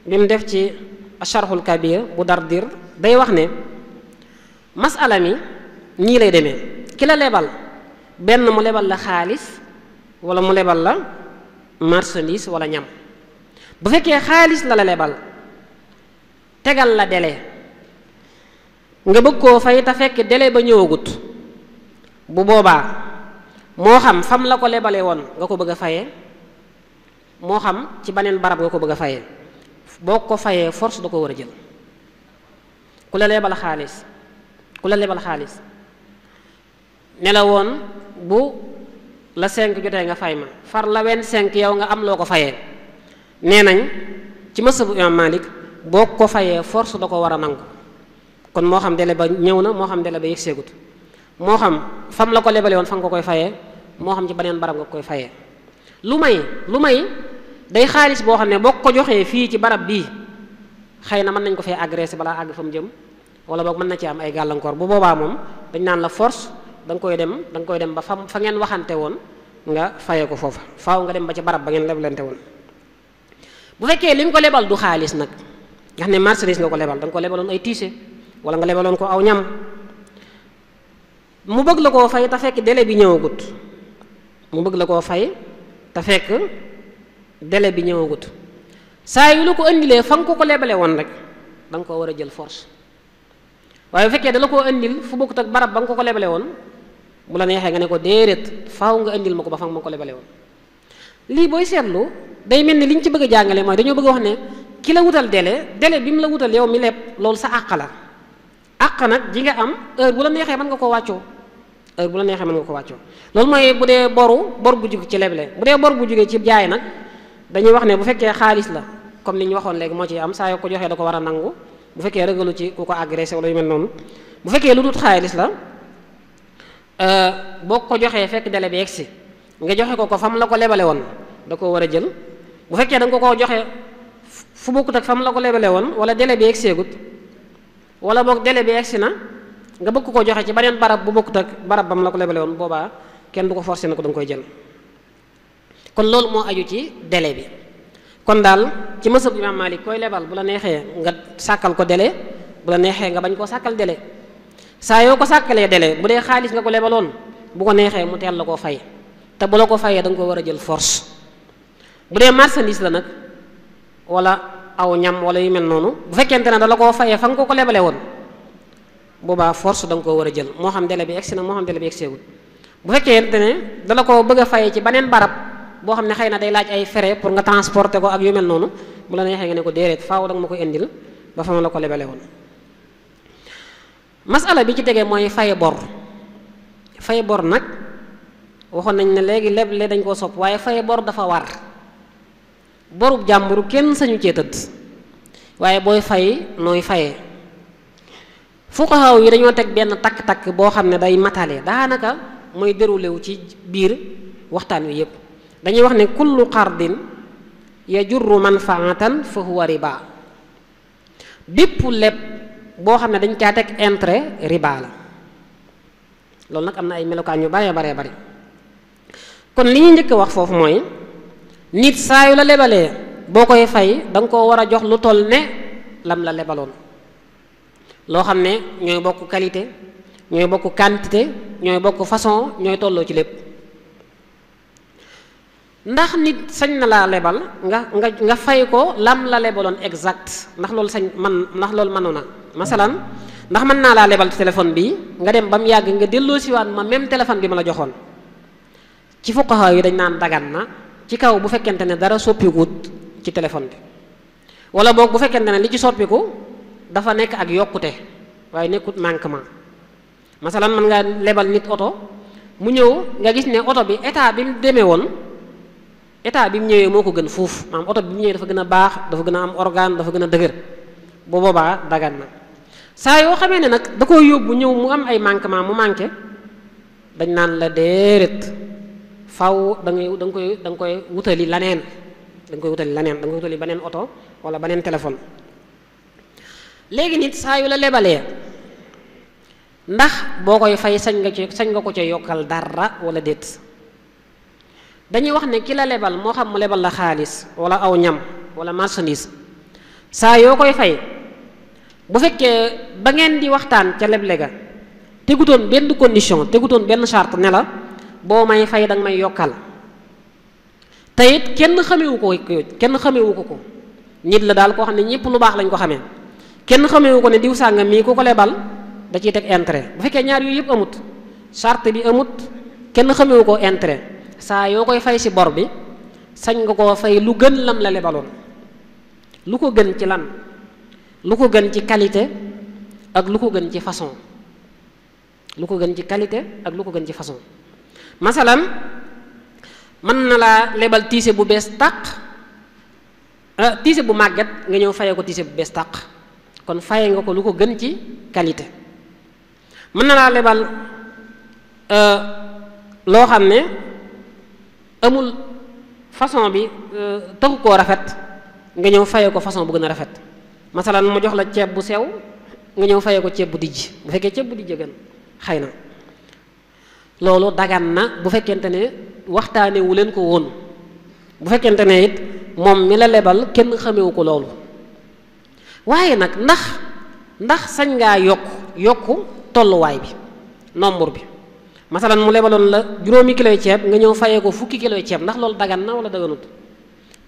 bi mu def ci Asharhul Kabir bu Dardir day wax ne masala mi nii lay demee ki la lebal benn mu lebal la xaalis wala mu lebal la marchandise wala ñam. bu fekkee xaalis la lebal tegal la délai nga bëgg koo fay te fekk délai ba ñëwagut bu boobaa moo xam fam la ko lebale woon nga ko bëgg a fayee moo xam ci beneen barab nga ko bëgg a fayee boo ko fayee force da ko war a jël. ku la lebal xaalis ne la woon bu la 5 jotee nga fay ma far la 25 yow nga am loo ko fayee nee nañ ci mazhabu Imam Malik boo ko fayee force da ko war a nangu. kon moo xam délai ba ñëw na moo xam délai ba yegseegut moo xam fam la ko lebale woon fa nga ko koy fayee moo xam ci beneen barab nga koy fayee. lu may day xaalis boo xam ne boo ko joxee fii ci barab bii xëy na mën nañ ko fee agressé balaa àgg fa mu jëm wala boog mën na ci am ay gàllankoor bu boobaa moom dañ naan la force da nga koy dem ba fa ngeen waxante woon nga fayee ko foofa faaw nga dem ba ci barab ba ngeen leblante woon. bu fekkee li nga ko lebal du xaalis nag nga xam ne marchandise nga ko lebal da nga ko lebaloon ay tiise wala nga lebaloon ko aw ñam mu bëgg la koo fay te fekk délai bi ñëwagut saa yu la ko indilee fa nga ko lebale woon rek da nga koo war a jël force waaye bu fekkee da la koo indil fu bokkut ak barab ba nga ko lebale woon bu la neexee nga ne ko déedéet faaw nga indil ma ko ba fa nga ma ko lebale woon. lii booy seetlu day mel ni li ñu ci bëgg a jàngale mooy dañoo bëgg a wax ne ki la wutal délai bi mu la wutal yow mi leb loolu sa àq la àq nag ji nga am heure bu la neexee mën nga koo wàccoo loolu mooy bu dee bor bu jóge ci leble. bu dee bor bu jógee ci jaay nag dañuy wax ne bu fekkee xaalis la comme li ñu waxoon léegi moo ciy am saa yoo ko joxee da ko war a nangu bu fekkee rëgalu ci ku ko agressé wala yu mel noonu. bu fekkee lu dul xaalis la boo ko joxee fekk délai bi egsi nga joxe ko fam la ko lebale woon da koo war a jël. bu fekkee da nga ko joxe fu bokkut ak fam la ko lebale woon wala délai bi egseegut wala boog délai bi egsi na nga bëgg ko joxe ci beneen barab bu bokkut ak barab bam la ko lebale woon boobaa kenn du ko forcé na ko da nga koy jël. kon loolu moo aju ci délai bi. kon daal ci mazhab Imam Malik koy lebal bu la neexee nga sàkkal ko délai bu la neexee nga bañ koo sàkkal délai saa yoo ko sàkkalee délai bu dee xaalis nga ko lebaloon bu ko neexee mu teel la koo fay te bu la ko fayee da nga ko war a jël force. bu dee marchandise la nag wala aw ñam wala yu mel noonu bu fekkente ne da la koo fayee fa nga ko lebale woon boobaa force da nga koo war a jël moo xam délai bi egsi na moo xam délai bi egseegul. bu fekkente ne da la koo bëgg a fayee ci beneen barab boo xam ne xëy na day laaj ay frais pour nga transporter ko ak yu mel noonu bu la neexee nga ne ko déedéet faaw da nga ma ko indil ba fa ma la ko lebale woon. masala bi ci tegee mooy fay bor nag waxoon nañ ne léegi leble dañ koo sopp waaye fay bor dafa war. borub jàmburu kenn sañu cee tëdd waaye booy fay nooy fayee fuqahaa yi dañoo teg benn takk-takk boo xam ne day matale daanaka mooy déroulé wu ci biir waxtaan wi yépp dañuy wax ne kullu qardin yajurru manfaatan fa huwa riba bépp leb boo xam ne dañ caa teg intérêt riba la loolu nag am na ay melokaan yu baree bari kon li ñuy njëkk a wax foofu mooy nit saa yu la lebalee boo koy fay da nga koo war a jox lu toll ne lam la lebaloon loo xam ne ñooy bokk qualité ñooy bokk quantité ñooy bokk façon ñooy tolloo ci lépp. ndax nit sañ na laa lebal nga fay ko lam la lebaloon exact ndax loolu mënoon na masalan ndax mën naa laa lebal téléphone bi nga dem ba mu yàgg nga delloosiwaat ma même téléphone bi ma la joxoon ci fuqaha yi dañ naan dagan na ci kaw bu fekkente ne dara soppikuut ci téléphone bi wala boog bu fekkente ne li ci soppiku dafa nekk ak yokkute waaye nekkut manquement. masalan mën nga lebal nit oto mu ñëw nga gis ne oto bi état bi mu demee woon état bi mu ñëwee moo ko gën fuuf maanaam oto bi mu ñëwee dafa gën a baax dafa gën a am organe dafa gën a dëgër bu boobaa dagan na saa yoo xamee ne nag da koo yóbbu ñëw mu am ay manquement mu manqué dañ naan la déedéet faw da nga koy wutali laneen da nga koy wutali beneen oto wala beneen téléphone. léegi nit saa yu la lebalee ndax boo koy fay sañ nga ko ca yokkal dara wala déet. dañuy wax ne ki la lebal moo xam mu lebal la xaalis wala aw ñam wala marchandise saa yoo koy fay bu fekkee ba ngeen di waxtaan ca leble ga tegutoon benn condition tegutoon benn charte ne la boo may fay danga may yokkal te it kenn xamewu ko nit la daal koo xam ne ñëpp lu baax lañ ko xamee kenn xamewu ko ne diw sàngam mii ku ko lebal da ciy teg intérêt bu fekkee ñaar yooyu yëpp amut charte bi amut kenn xamewu ko intérêt saa yoo koy fay ci bor bi sañ nga koo fay lu gën lam la lebaloon lu ko gën ci lan lu ko gën ci qualité ak lu ko gën ci façon masalan mën na laa lebal tiise bu bees tàq tiise bu màgget nga ñëw faye ko tiise bu bees tàq kon faye nga ko lu ko gën ci qualité. mën na laa lebal loo xam ne amul façon bi taxu koo rafet nga ñëw faye ko façon bu gën a rafet masalan mu jox la ceeb bu sew nga ñëw faye ko ceeb bu dijj bu fekkee ceeb bu dijj gën xëy na loolu dagan na bu fekkente ne waxtaane wu leen ko woon bu fekkente ne it moom mi la lebal kenn xamewu ko loolu. waaye nag ndax sañ ngaa yokku tolluwaay bi nombre bi masalan mu lebaloon la 5 kiloy ceeb nga ñëw fayee ko 10 kiloy ceeb ndax loolu dagan na wala daganut.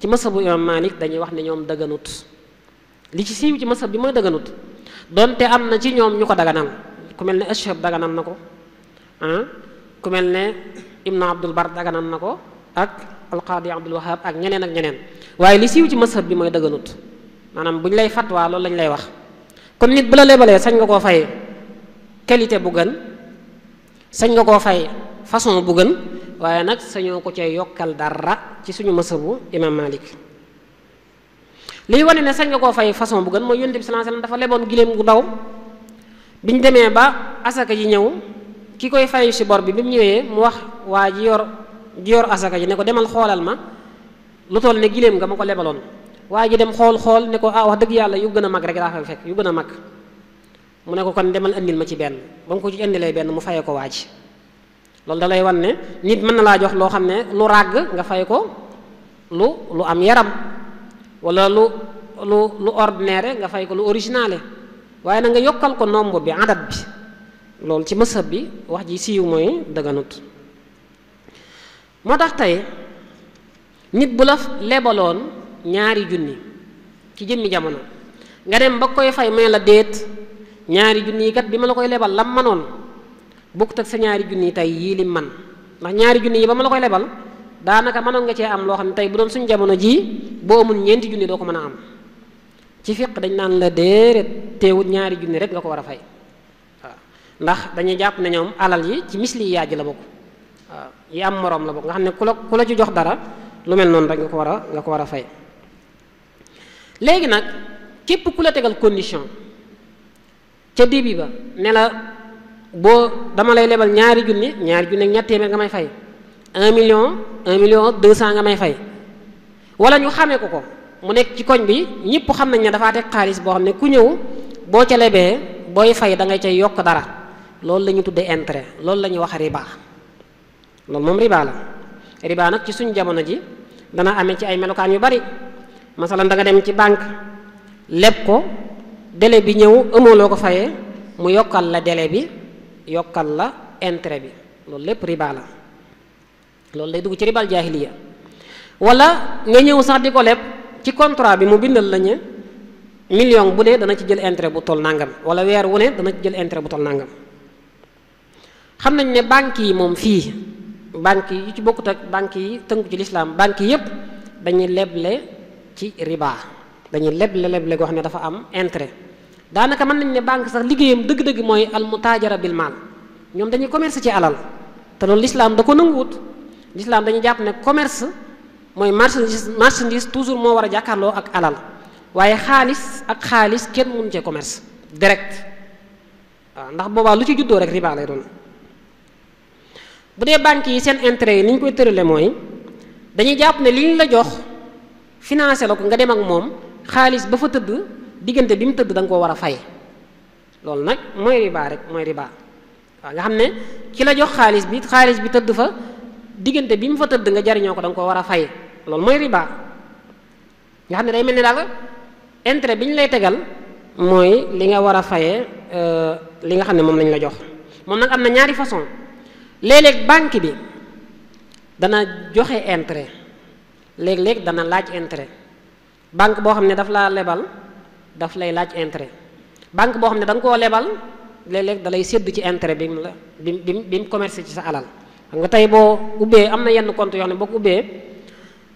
ci mashabu imam Malik dañuy wax ne ñoom daganut li ci siiw ci mashab bi mooy daganut donte am na ci ñoom ñu ko daganal ku mel ne Ashhab daganal na ko ku mel ne Ibnu Abdul Bar daganal na ko ak Alqaadi Abdul Wahab ak ñeneen waaye li siiw ci mashab bi mooy daganut maanaam bu ñu lay fatwa loolu lañ lay wax. kon nit bu la lebalee sañ nga koo fay qualité bu gën sañ nga koo fay façon bu gën waaye nag sañoo ko cay yokkal dara ci suñu masabu imam Malik. liy wane ne sañ nga koo fay façon bu gën mooy Yonent bi sallallahu alayhi wasallam dafa leboon giléem gu ndaw biñ demee ba asaka ji ñëw ki koy fay ci bor bi mu ñëwee mu wax waa ji yor asaka ji ne ko demal xoolal ma lu toll ne giléem nga ma ko lebaloon. waa ji dem xool ne ko wax dëgg yàlla yu gën a mag rek daa fay fekk yu gën a mag mu ne ko kon demal indil ma ci benn ba mu ko ci indilee benn mu fayee ko waa ji loolu da lay wan ne nit mën na laa jox loo xam ne lu ràgg nga fay ko lu am yaram wala lu ordinaire nga fay ko lu originale waaye na nga yokkal ko nombre bi adat bi loolu ci masab bi wax ji siiw mooy dëgganut. moo tax tey nit bu la lebaloon 2 junni ci jëmmi jamono nga dem ba koy fay may la déet 2 junni yi kat bi ma la koy lebal lam manoon bokkut ak sa 2 junni yi tey yii lim man ndax 2 junni yi ba ma la koy lebal daanaka mënoon nga cee am loo xam ne tey bu doon suñu jamono jii boo amul 4 junni doo ko mën a am ci fiq dañ naan la déedéet teewut 2 junni rek nga ko war a fay waaw ndax dañuy jàpp ne ñoom alal yi ci misli yi yaaj la bokk waaw yi am moroom la bokk nga xam ne ku la ci jox dara lu mel noonu rek nga ko war a fay. léegi nag képp ku la tegal condition ca début ba ne la dama lay lebal 2 junni ak ñett téeméer nga may fay 1 million 200 nga may fay wala ñu xamee ko mu nekk ci koñ bi ñëpp xam nañ ne dafaa teg xaalis boo xam ne ku ñëw boo ca lebee booy fay da ngay cay yokk dara loolu la ñu tuddee intérêt loolu la ñuy wax riba loolu moom riba la riba nag ci suñu jamono ji dana amee ci ay melokaan yu bari. masalan da nga dem ci banque leb ko délai bi ñëw amoo loo ko fayee mu yokkal la délai bi yokkal la intérêt bi loolu lépp riba la loolu day dugg ci ribal jaahiliya wala nga ñëw sax di ko leb ci contrat bi mu bindal la ñu million bu ne dana ci jël intérêt bu toll nangam wala weer wu ne dana ci jël intérêt bu toll nangam. xam nañ ne banques yi moom fii banques yi ci bokkut ak banques yi tënku ci lislaam banques yi yépp dañuy leble ci riba dañuy leble goo xam ne dafa am intérêt daanaka mën nañ ne banque sax liggéeyam dëgg-dëgg mooy al mutaajara bil maal ñoom dañuy commerce ci alal te loolu lislaam da ko nanguwut lislaam dañuy jàpp ne commerce mooy marchandise toujours moo war a jàkkaarloo ak alal waaye xaalis kenn mënu cee commerce direct waaw ndax boobaa lu ci juddoo rek riba lay doon. bu dee banques yi seen intérêt yi ni ñu koy tërale mooy dañuy jàpp ne li ñu la jox financé la ko nga dem ak moom xaalis ba fa tëdd diggante bi mu tëdd da nga koo war a fay loolu nag mooy riba rek mooy riba waaw nga xam ne ki la jox xaalis bi tëdd fa diggante bi mu fa tëdd nga jariñoo ko da nga koo war a fay loolu mooy riba nga xam ne day mel ni daal intérêt bi ñu lay tegal mooy li nga war a fayee li nga xam ne moom lañ la jox. moom nag am na ñaari façon léeg-léeg banque bi dana joxe intérêt léeg-léeg dana laaj intérêt banque boo xam ne daf laa lebal daf lay laaj intérêt banque boo xam ne da nga koo lebal léeg-léeg da lay sédd ci intérêt bi mu la bi mu commerce ci sa alal. xam nga tey boo ubbee am na yenn compte yoo xam ne boo ko ubbee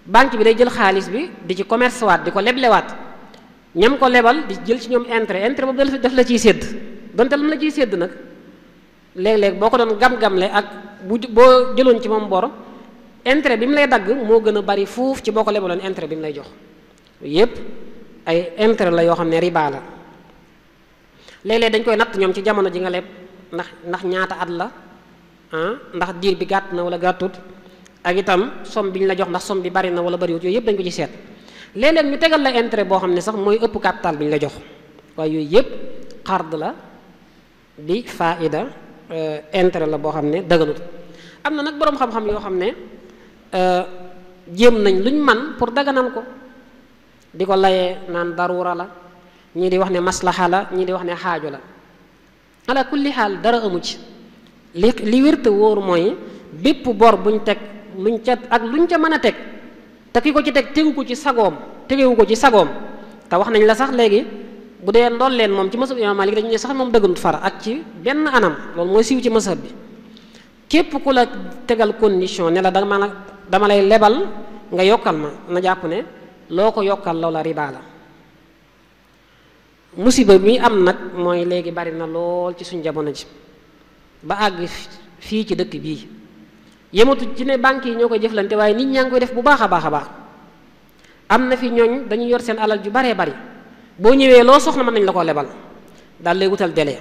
banque bi day jël xaalis bi di ci commerce waat di ko leblewaat ñam ko lebal di jël ci ñoom intérêt boobu daf la ciy sédd donte lam la ciy sédd nag léeg-léeg boo ko doon gam-gamle ak boo jëloon ci moom bor intérêt bi mu lay dagg moo gën a bari fuuf ci boo ko lebaloon intérêt bi mu lay jox yépp ay intérêt la yoo xam ne riba la. léeg-léeg dañ koy natt ñoom ci jamono ji nga leb ndax ñaata at la ndax diir bi gàtt na wala gàttut ak itam somme bi ñu la jox ndax somme bi bari na wala bariwut yooyu yëpp dañ ko ci seet. léeg-léeg ñu tegal la intérêt boo xam ne sax mooy ëpp capital bi ñu la jox waaye yooyu yëpp xard la di faida intérêt la boo xam ne dëgganut. am na nag boroom xam-xam yoo xam ne jéem nañ luñ man pour daganal ko di ko layee naan darura la ñii di wax ne maslaha la ñii di wax ne xaajo la ala kulli xaal dara amu ci li wérte wóor mooy bépp bor buñ teg luñ ca mën a teg te ki ko ci teg tegewu ko ci sagoom te wax nañ la sax léegi bu dee ndolleen moom ci masab Imaam Maalik dañu ne sax moom dëgganut fara ak ci benn anam loolu mooy siiw ci masab bi képp ku la tegal condition ne la dama lay lebal nga yokkal ma na jàpp ne loo ko yokkal loola riba la. musiba bi am nag mooy léegi bari na lool ci suñ jamono ji ba àgg fii ci dëkk bii yematu ci ne banques yi ñoo koy jëflante waaye nit ñaa ngi koy def bu baax a baax a baax am na fi ñooñ dañuy yor seen alal ju baree bari boo ñëwee loo soxla mën nañ la ko lebal daal lay wutal délai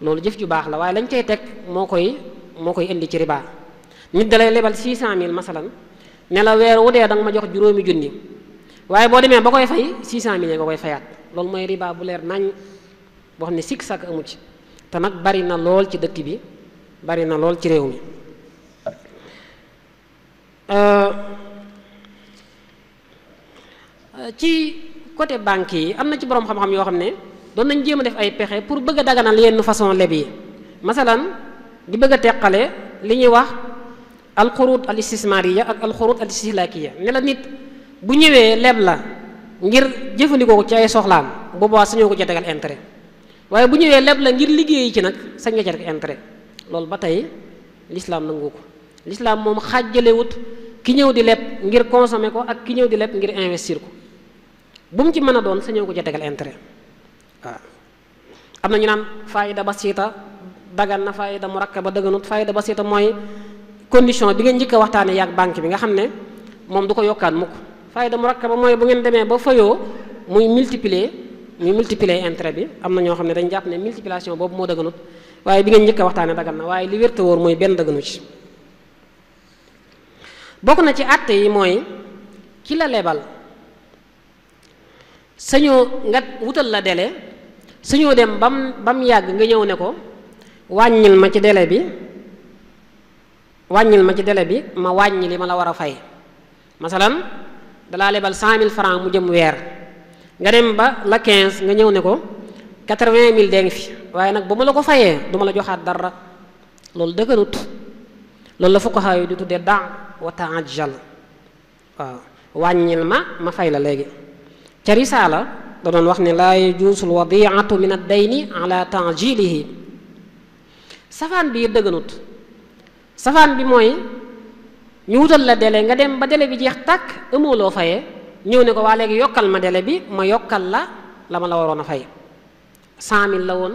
loolu jëf ju baax la waaye lañ cay teg moo koy indi ci riba. nit da lay lebal 600000 masalan ne la weer wu dee da nga ma jox juróomi junni waaye boo demee ba koy fay 600000 nga koy fayaat loolu mooy riba bu leer nañ boo xam ne sikk sàkk amu ci te nag bari na lool ci dëkk bi bari na lool ci réew mi. ci côté banque yi am na ci boroom xam-xam yoo xam ne doon nañ jéem a def ay pexe pour bëgg a daganal yenn façon leb yi masalan di bëgg a teqale li ñuy wax alxurut al istismariya ak alxurut al istihlakiya ne la nit bu ñëwee leb la ngir jëfandikoo ko ci ay soxlaam boobaa sañoo ko ca tegal intérêt waaye bu ñëwee leb la ngir liggéeyi ci nag sañ nga ca teg intérêt loolu ba tey l'islam nangu ko l'islam moom xàjjalewut ki ñëw di leb ngir consommer ko ak ki ñëw di leb ngir investir ko bu mu ci mën a doon sañoo ko ca tegal intérêt waaw. am na ñu naan faayida basita dagan na faayida murakkaba dëgganut faayida basita mooy condition bi nga njëkk a waxtaane yaag banque bi nga xam ne moom du ko yokkaat mukk faayida murakkaba mooy bu ngeen demee ba fayoo muy multiplier intérêt bi am na ñoo xam ne dañ jàpp ne multiplication boobu moo dëgganut waaye bi ngeen njëkk a waxtaane dagan na waaye li wérte wóor mooy benn dëgganu ci. bokk na ci àtte yi mooy ki la lebal sañoo nga wutal la délai sañoo dem bam yàgg nga ñëw ne ko wàññil ma ci délai bi ma wàññi li ma la war a fay masalan dalaa lebal 100000 francs mu jëm weer nga dem ba la 15 nga ñëw ne ko 80000 dee ngi fi waaye nag ba ma la ko fayee du ma la joxaat dara loolu dëgganut loolu la fuqaha yi di tuddee da wa ta'ajjal waaw wàññil ma fay la léegi ca risaala da doon wax ne laa yajuusul wadiatu min ad-dayni ala ta'jilihi safaan bi dëgganut safaan bi mooy ñu wutal la délai nga dem ba délai bi jeex tàkk amoo loo fayee ñëw ne ko waa léegi yokkal ma délai bi ma yokkal la ma la waroon a fay 100000 la woon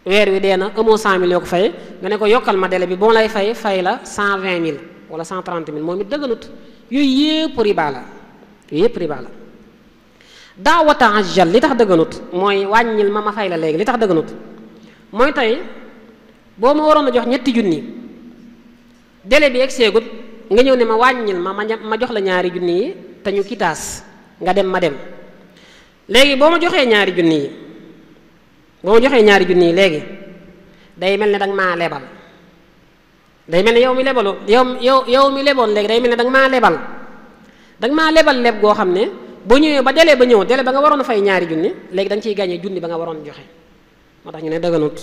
weer wi dee na amoo 100000 yoo ko fay nga ne ko yokkal ma délai bi boo lay fay la 120000 wala 130000 moom it dëgganut yooyu yëpp riba la daawata ajjal li tax dëgganut mooy wàññil ma fay la léegi li tax dëgganut mooy tey boo ma waroon a jox ñetti junni délai bi egg seegut nga ñëw ne ma wàññil ma jox la ñaari junni yi te ñu kitaas nga dem ma dem léegi boo ma joxee ñaari junni yi léegi day mel ne danga maa lebal day mel ne yow mi lebalu yow mi leboon léegi day mel ne danga maa lebal leb goo xam ne boo ñëwee ba délai ba nga waroon a fay ñaari junni léegi da nga ciy gàññee junni ba nga waroon joxe moo tax ñu ne dëgganut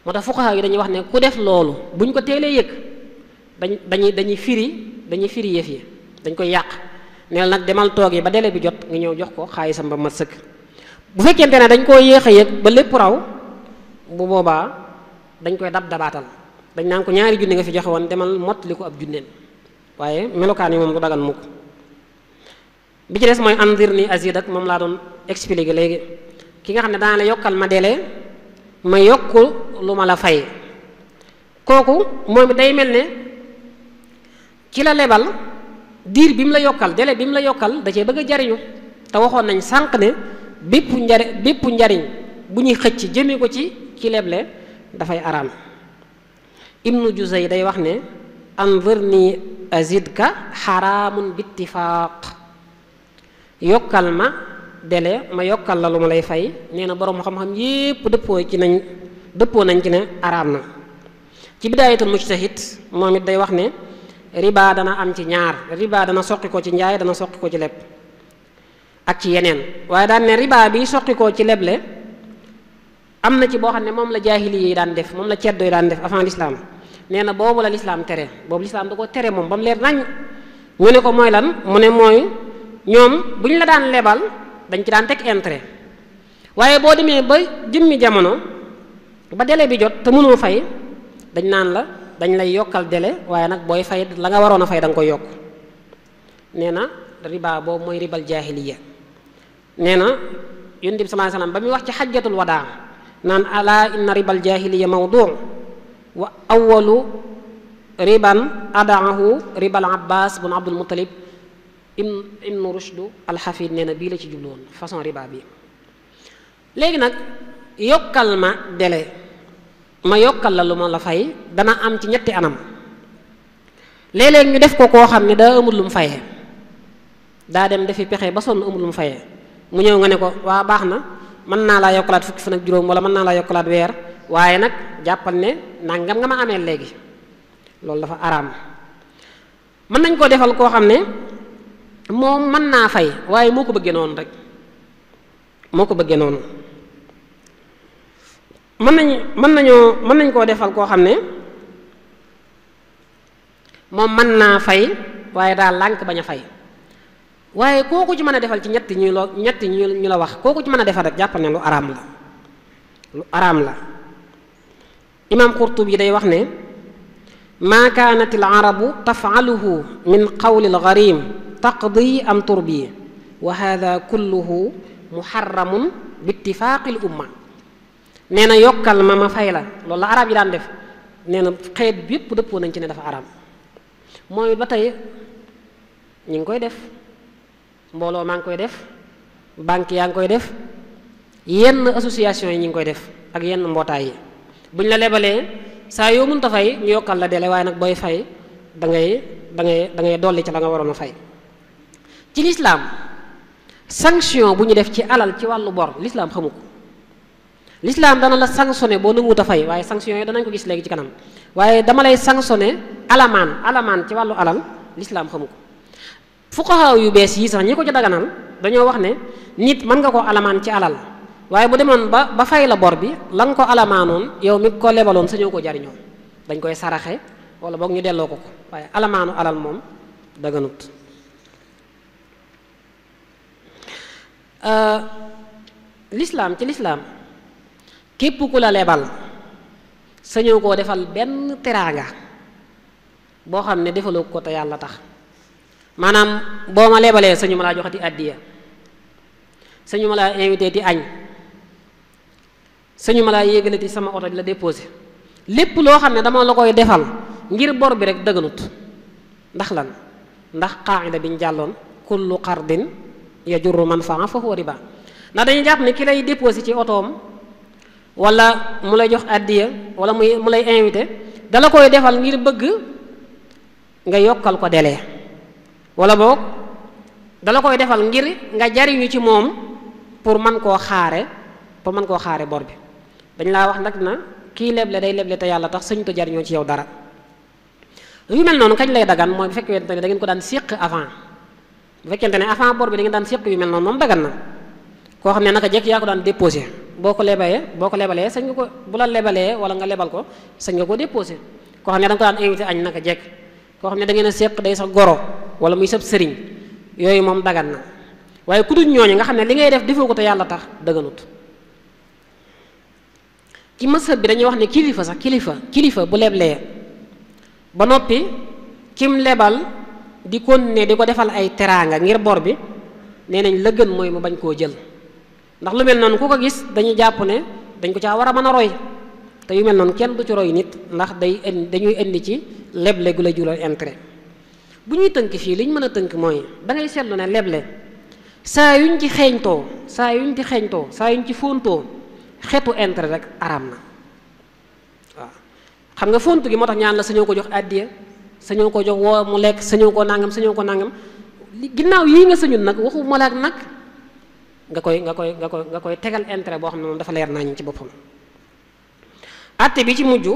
moo tax fuqaha yi dañuy wax ne ku def loolu buñ ko teelee yëg dañuy firi yëf yi dañ koy yàq neel nag demal toog yi ba délai bi jot nga ñëw jox ko xaalisam ba mat sëkk bu fekkente ne dañ koo yéex a yëg ba lépp raw bu boobaa dañ koy dabaatal dañ naan ko ñaari junni nga fi joxe woon demal mottali ko ab junneen waaye melokaan yi moom du dagan mukk bi ci des mooy andir ni azid ak moom laa doon expliquer léegi ki nga xam ne dana la yokkal ma délai ma yokk lu ma la fay kooku moom day mel ne ci la lebal diir bi mu la yokkal délai bi mu la yokkal da cee bëgg a jariñu te waxoon nañ sànq ne bépp njariñ bu ñuy xëcc jëmee ko ci leble dafay araam ibnu Juzay day wax ne anzirni azidka xaraamun bittifaaq yokkal ma délai ma yokkal la lu ma lay fay nee na boroom xam-xam yépp dëppoo nañ ci ne araam na ci bidaayatul mujtahid moom it day wax ne riba dana am ci ñaar riba dana soqi ko ci njaay dana soqi ko ci leb ak ci yeneen waaye daan ne riba bi soqi ko ci leble am na ci boo xam ne moom la jaahili yi daan def moom la ceddo yi daan def avant l'islam nee na boobu la l'islam tere boobu l'islam da ko tere moom ba mu leer nañ ñu ne ko mooy lan mu ne mooy ñoom bu ñu la daan lebal dañ ci daan teg intérêt waaye boo demee ba jëmmi jamono ba délai bi jot te mënoo fay dañ lay yokkal délai waaye nag booy fay la nga waroon a fay da nga koy yokk nee na riba boobu mooy ribal jaahiliya nee na yonent bi sallallahu alayhi wasallam ba muy wax ci xajjatul wadaa naan ala inna ribal jaahiliya mawdu' wa awwalu riban adaahu ribal abbas bun abdul muttalib ibnu rushdu alxafid nee na bii la ci jubloon façon riba bi léegi nag yokkal ma délai ma yokkal la lu ma la fay dana am ci ñetti anam léeg-léeg ñu def ko koo xam ne daa amul lu mu fayee daa dem defi pexe ba sonn amul lu mu fayee mu ñëw nga ne ko waa baax na mën naa laa yokkalaat fukki fan ak juróom wala mën naa laa yokkalaat weer waaye nag jàppal ne nangam nga ma amee léegi loolu dafa araam mën nañ koo defal koo xam ne moom mën naa fay waaye moo ko bëggee noonu rek moo ko bëggee noonu mën nañ koo defal koo xam ne moom mën naa fay waaye daal lànk bañ a fay waaye kooku ci mën a defal ci ñetti ñu la wax kooku ci mën a defal rek jàppal ne lu araam la imaam Qurtubi yi day wax ne maa kaanat al arabu tafaaluhu min qawli al gharim taqdi am turbi wa hada kulluhu muharramun bi ittifaaqi al umma nee na yokkal ma fay la loolu la arab yi daan def nee na xeet bi yépp dëppoo nañ ci ne dafa araam mooy ba tey ñi ngi koy def mbooloo maa ngi koy def banque yaa ngi koy def yenn association yi ñi ngi koy def ak yenn mbootaay yi buñ la lebalee saa yoo mënta fay ñu yokkal la délai waaye nag booy fay da ngay dolli ca la nga waroon a fay ci lislaam sanction bu ñu def ci alal ci wàllu bor lislaam xamu ko lislaam dana la sanctionné boo nanguwut a fay waaye sanction yooyu danañ ko gis léegi ci kanam waaye dama lay sanctionné alamaan ci wàllu alal lislaam xamu ko fuqaha yu bees yi sax ñi ko ci daganal dañoo wax ne nit mën nga ko alamaan ci alal waaye bu demoon ba fay la bor bi la nga ko alamaanoon yow mi ko lebaloon sañoo ko jariñoo dañ koy saraxe wala boog ñu delloo ko waaye alamaanu alal moom daganut ci lislaam képp ku la lebal sañoo koo defal benn teraanga boo xam ne defaloo ko te yàlla tax maanaam boo ma lebalee sañu ma laa joxati àddiya sañu ma laa invité ti añ sañu ma laa yéegalati sama oto di la déposé lépp loo xam ne dama la koy defal ngir bor bi rek dëgganut ndax lan ndax qaa'ida bi ñu jàlloon kullu qardin yajurru manfaa fa huwa riba ndax dañuy jàpp ne ki lay déposé ci otoom wala mu lay jox àddiya wala mu lay invité dala koy defal ngir bëgg nga yokkal ko délai wala boog dala koy defal ngir nga jariñu ci moom pour mën koo xaare bor bi. dañ laa wax nag na kii leble day leble te yàlla tax sëñ to jariñoo ci yow dara. yu mel noonu kañ lay dagan mooy bu fekkente ne da ngeen ko daan séq avant bu fekkente ne avant bor bi da ngeen daan séq yu mel noonu moom dagan na koo xam ne naka jekk yaa ko daan déposé boo ko lebalee sañ nga ko bu la lebalee wala nga lebal ko sañ nga ko déposé. koo xam ne da nga ko daan invité añ naka jekk koo xam ne da ngeen a séq day sa goro wala muy sab sëriñ yooyu moom dagan na waaye ku dul ñooñu nga xam ne li ngay def defoo ko te yàlla tax dëgganut. ci masab bi dañuy wax ne kilifa bu leblee ba noppi kim lebal di continuer di ko defal ay teraanga ngir bor bi nee nañ la gën mooy mu bañ koo jël ndax lu mel noonu ku ko gis dañuy jàpp ne dañ ko caa war a mën a roy te yu mel noonu kenn du ci roy nit ndax dañuy indi ci leble gu la jural intérêt. bu ñuy tënk fii li ñu mën a tënk mooy da ngay seetlu ne leble saa yuñ ci xeeñtoo saa yuñ ci fóontoo xeetu intérêt rek araam na waaw. xam nga fontu gi moo tax ñaan la sañoo ko jox àddiya sañoo ko jox woo mu lekk sañoo ko nangam ginnaaw yii nga sañul nag waxu malaak nag nga koy tegal intérêt boo xam ne moom dafa leer nañ ci boppam. àtte bi ci mujj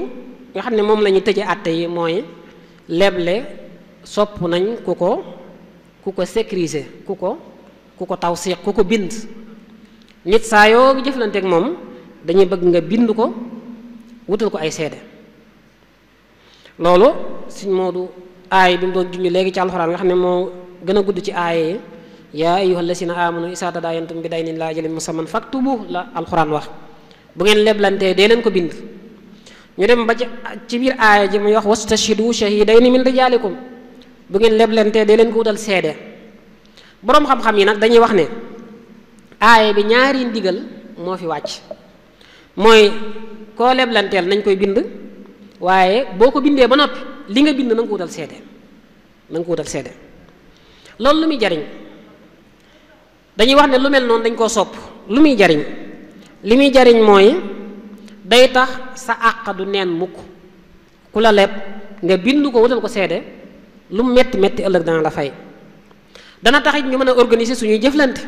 nga xam ne moom la ñuy tëje àtte yi mooy leble sopp nañ ku ko sécuriser ku ko tawsiq ku ko bind nit saa yoo jëflanteeg moom dañuy bëgg nga bind ko wutal ko ay seede. loolu Sëñ Moodu aay bi mu doon junj léegi ci alxuraan nga xam ne moo gën a gudd ci aaya yi yaa ayyuhal lazina aamanu izaa tadaayantum bi daynin ilaa ajalin musamman faktubuuhu la alxuraan wax bu ngeen leblantee dee leen ko bind. ñu dem ba ci biir aaya ji muy wax wastashhidu shahidayni min rijaalikum bu ngeen leblantee dee leen ko wutal seede. boroom xam-xam yi nag dañuy wax ne aaya bi ñaari ndigal moo fi wàcc mooy koo leblanteel nañ koy bind waaye boo ko bindee ba noppi li nga bind na nga ko wutal seede loolu lu muy jariñ dañuy wax ne lu mel noonu dañ koo sopp lu muy jariñ li muy jariñ mooy day tax sa àq du neen mukk ku la leb nga bind ko wutal ko seede lu mu metti metti ëllëg dana la fay dana tax it ñu mën a organiser suñuy jëflante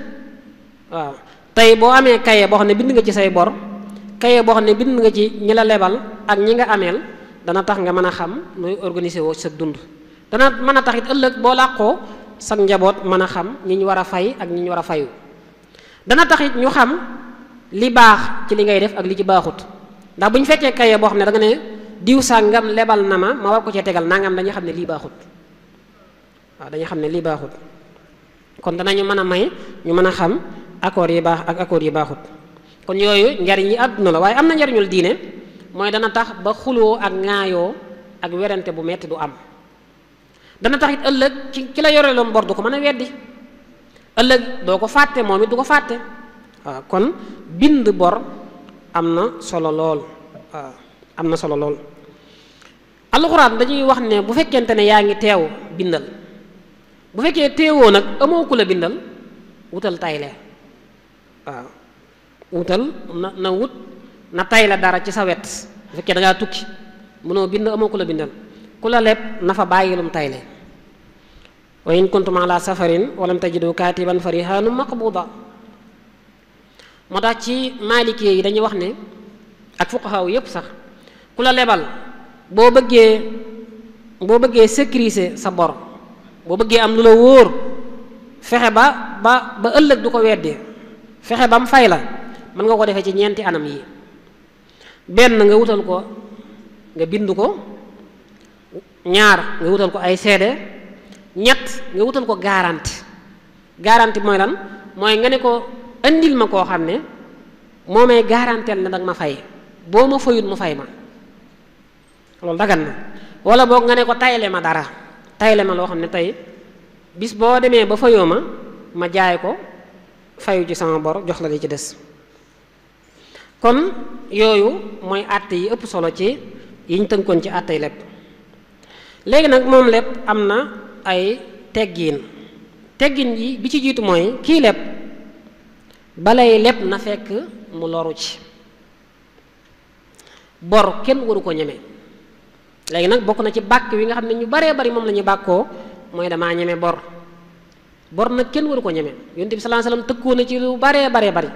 waaw. tey boo amee kaye boo xam ne bind nga ci say bor kaye boo xam ne bind nga ci ñi la lebal ak ñi nga ameel dana tax nga mën a xam nooy organiser woo sa dund dana mën a tax it ëllëg boo làqoo sa njaboot mën a xam ñi ñu war a fay ak ñi ñu war a fayu dana tax it ñu xam li baax ci li ngay def ak li ci baaxut ndax bu ñu fekkee kaye boo xam ne da nga ne diw sàngam lebal na ma war ko cee tegal nangam dañuy xam ne lii baaxut waaw dañuy xam ne lii baaxut kon danañu mën a may ñu mën a xam accords yi baax ak accords yi baaxut kon yooyu njariñ yi àdduna la waaye am na njariñul diine mooy dana tax ba xuloo ak ŋaayoo ak werante bu metti du am dana tax it ëllëg ci la yore loon bor du ko mën a weddi ëllëg doo ko fàtte moom it du ko fàtte waaw kon bind bor am na solo lool waaw am na solo lool. alxuraan dañuy wax ne bu fekkente ne yaa ngi teew bindal bu fekkee teewoo nag amoo ku la bindal wutal tayle waaw wutal na tayle dara ci sa wet bu fekkee da ngaa tukki mënoo bind amoo ku la bindal ku la leb na fa bàyyilum tayle wa in kuntum ala safarin walam tajidu katiban fa rihanum maqbuda moo tax ci maalikee yi dañuy wax ne ak fuqahaa yépp sax ku la lebal boo bëggee sécuriser sa bor boo bëggee am lu la wóor fexe ba ëllëg du ko weddi fexe ba mu fay la mën nga ko defee ci ñeenti anam yi benn nga wutal ko nga bind ko ñaar nga wutal ko ay seede ñett nga wutal ko garanti mooy lan mooy nga ne ko andil ma koo xam ne moo may garanteel ne danga ma fay boo ma fayut mu fay ma loolu dagan na wala boog nga ne ko tayle ma dara tayle ma loo xam ne tey bis boo demee ba fayoo ma jaay ko fayu ci sama bor jox la li ci des kon yooyu mooy àtte yi ëpp solo ci yiñ tënkoon ci àttey leb léegi nag moom leb am na ay teggin yi bi ci jiitu mooy kii leb balay leb na fekk mu loru ci bor kenn waru ko ñeme. léegi nag bokk na ci bàkk wi nga xam ne ñu baree bari moom la ñuy bàkkoo mooy damaa ñeme bor. bor nag kenn waru ko ñeme. Yonent bi sallallahu alayhi wasallam tëkkoo na ci lu baree baree bari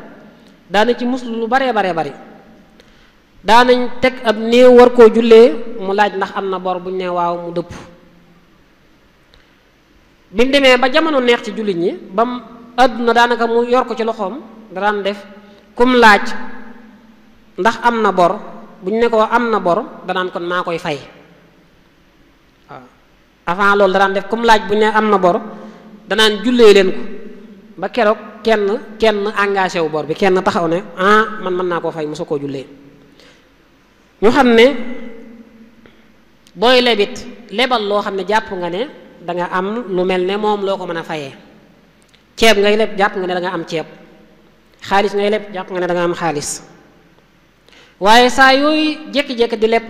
daana ci muslu lu baree baree bari daanañ teg ab néew war koo jullee mu laaj ndax am na bor bu ñu ne waaw mu dëpp. bi mu demee ba jamono neex ci jullit ñi ba mu àdduna daanaka mu yor ko ci loxoom daan def kum laaj ndax am na bor bu ñu ne ko am na bor danaan kon maa koy fay waaw. avant loolu daan def kum laaj bu ñu ne am na bor danaan jullee leen ko ba keroog kenn engagé wu bor bi kenn taxaw ne man mën naa koo fay mosoo koo jullee. ñu xam ne booy lebit lebal loo xam ne jàpp nga ne danga am lu mel ne moom loo ko mën a fayee. ceeb ngay leb jàpp nga ne danga am ceeb, xaalis ngay leb jàpp nga ne danga am xaalis. waaye saa yooyu jékki-jékki di leb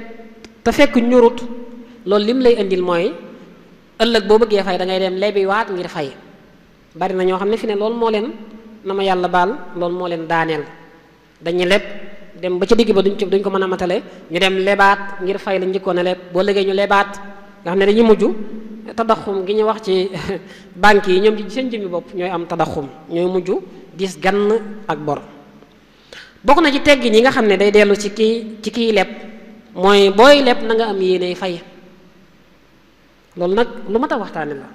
te fekk ñurut loolu lim lay indil mooy ëllëg boo bëggee fay da ngay dem lebi waat ngir fay. bari na ñoo xam ne fi ne loolu moo leen na ma yàlla baal loolu moo leen daaneel. dañuy leb dem ba ca digg ba duñ ko mën a matale ñu dem lebaat ngir fay la njëkkoon a leb boo léegi ñu lebaat nga xam ne dañuy mujj tadaxum gi ñu wax ci banques yi ñoom ci seen jëmmi bopp ñooy am tadaxum ñooy mujj dis gann ak bor. bokk na ci teggin yi nga xam ne day dellu ci kiy leb mooy booy leb na nga am yéene fay. loolu nag lu mat a waxtaane la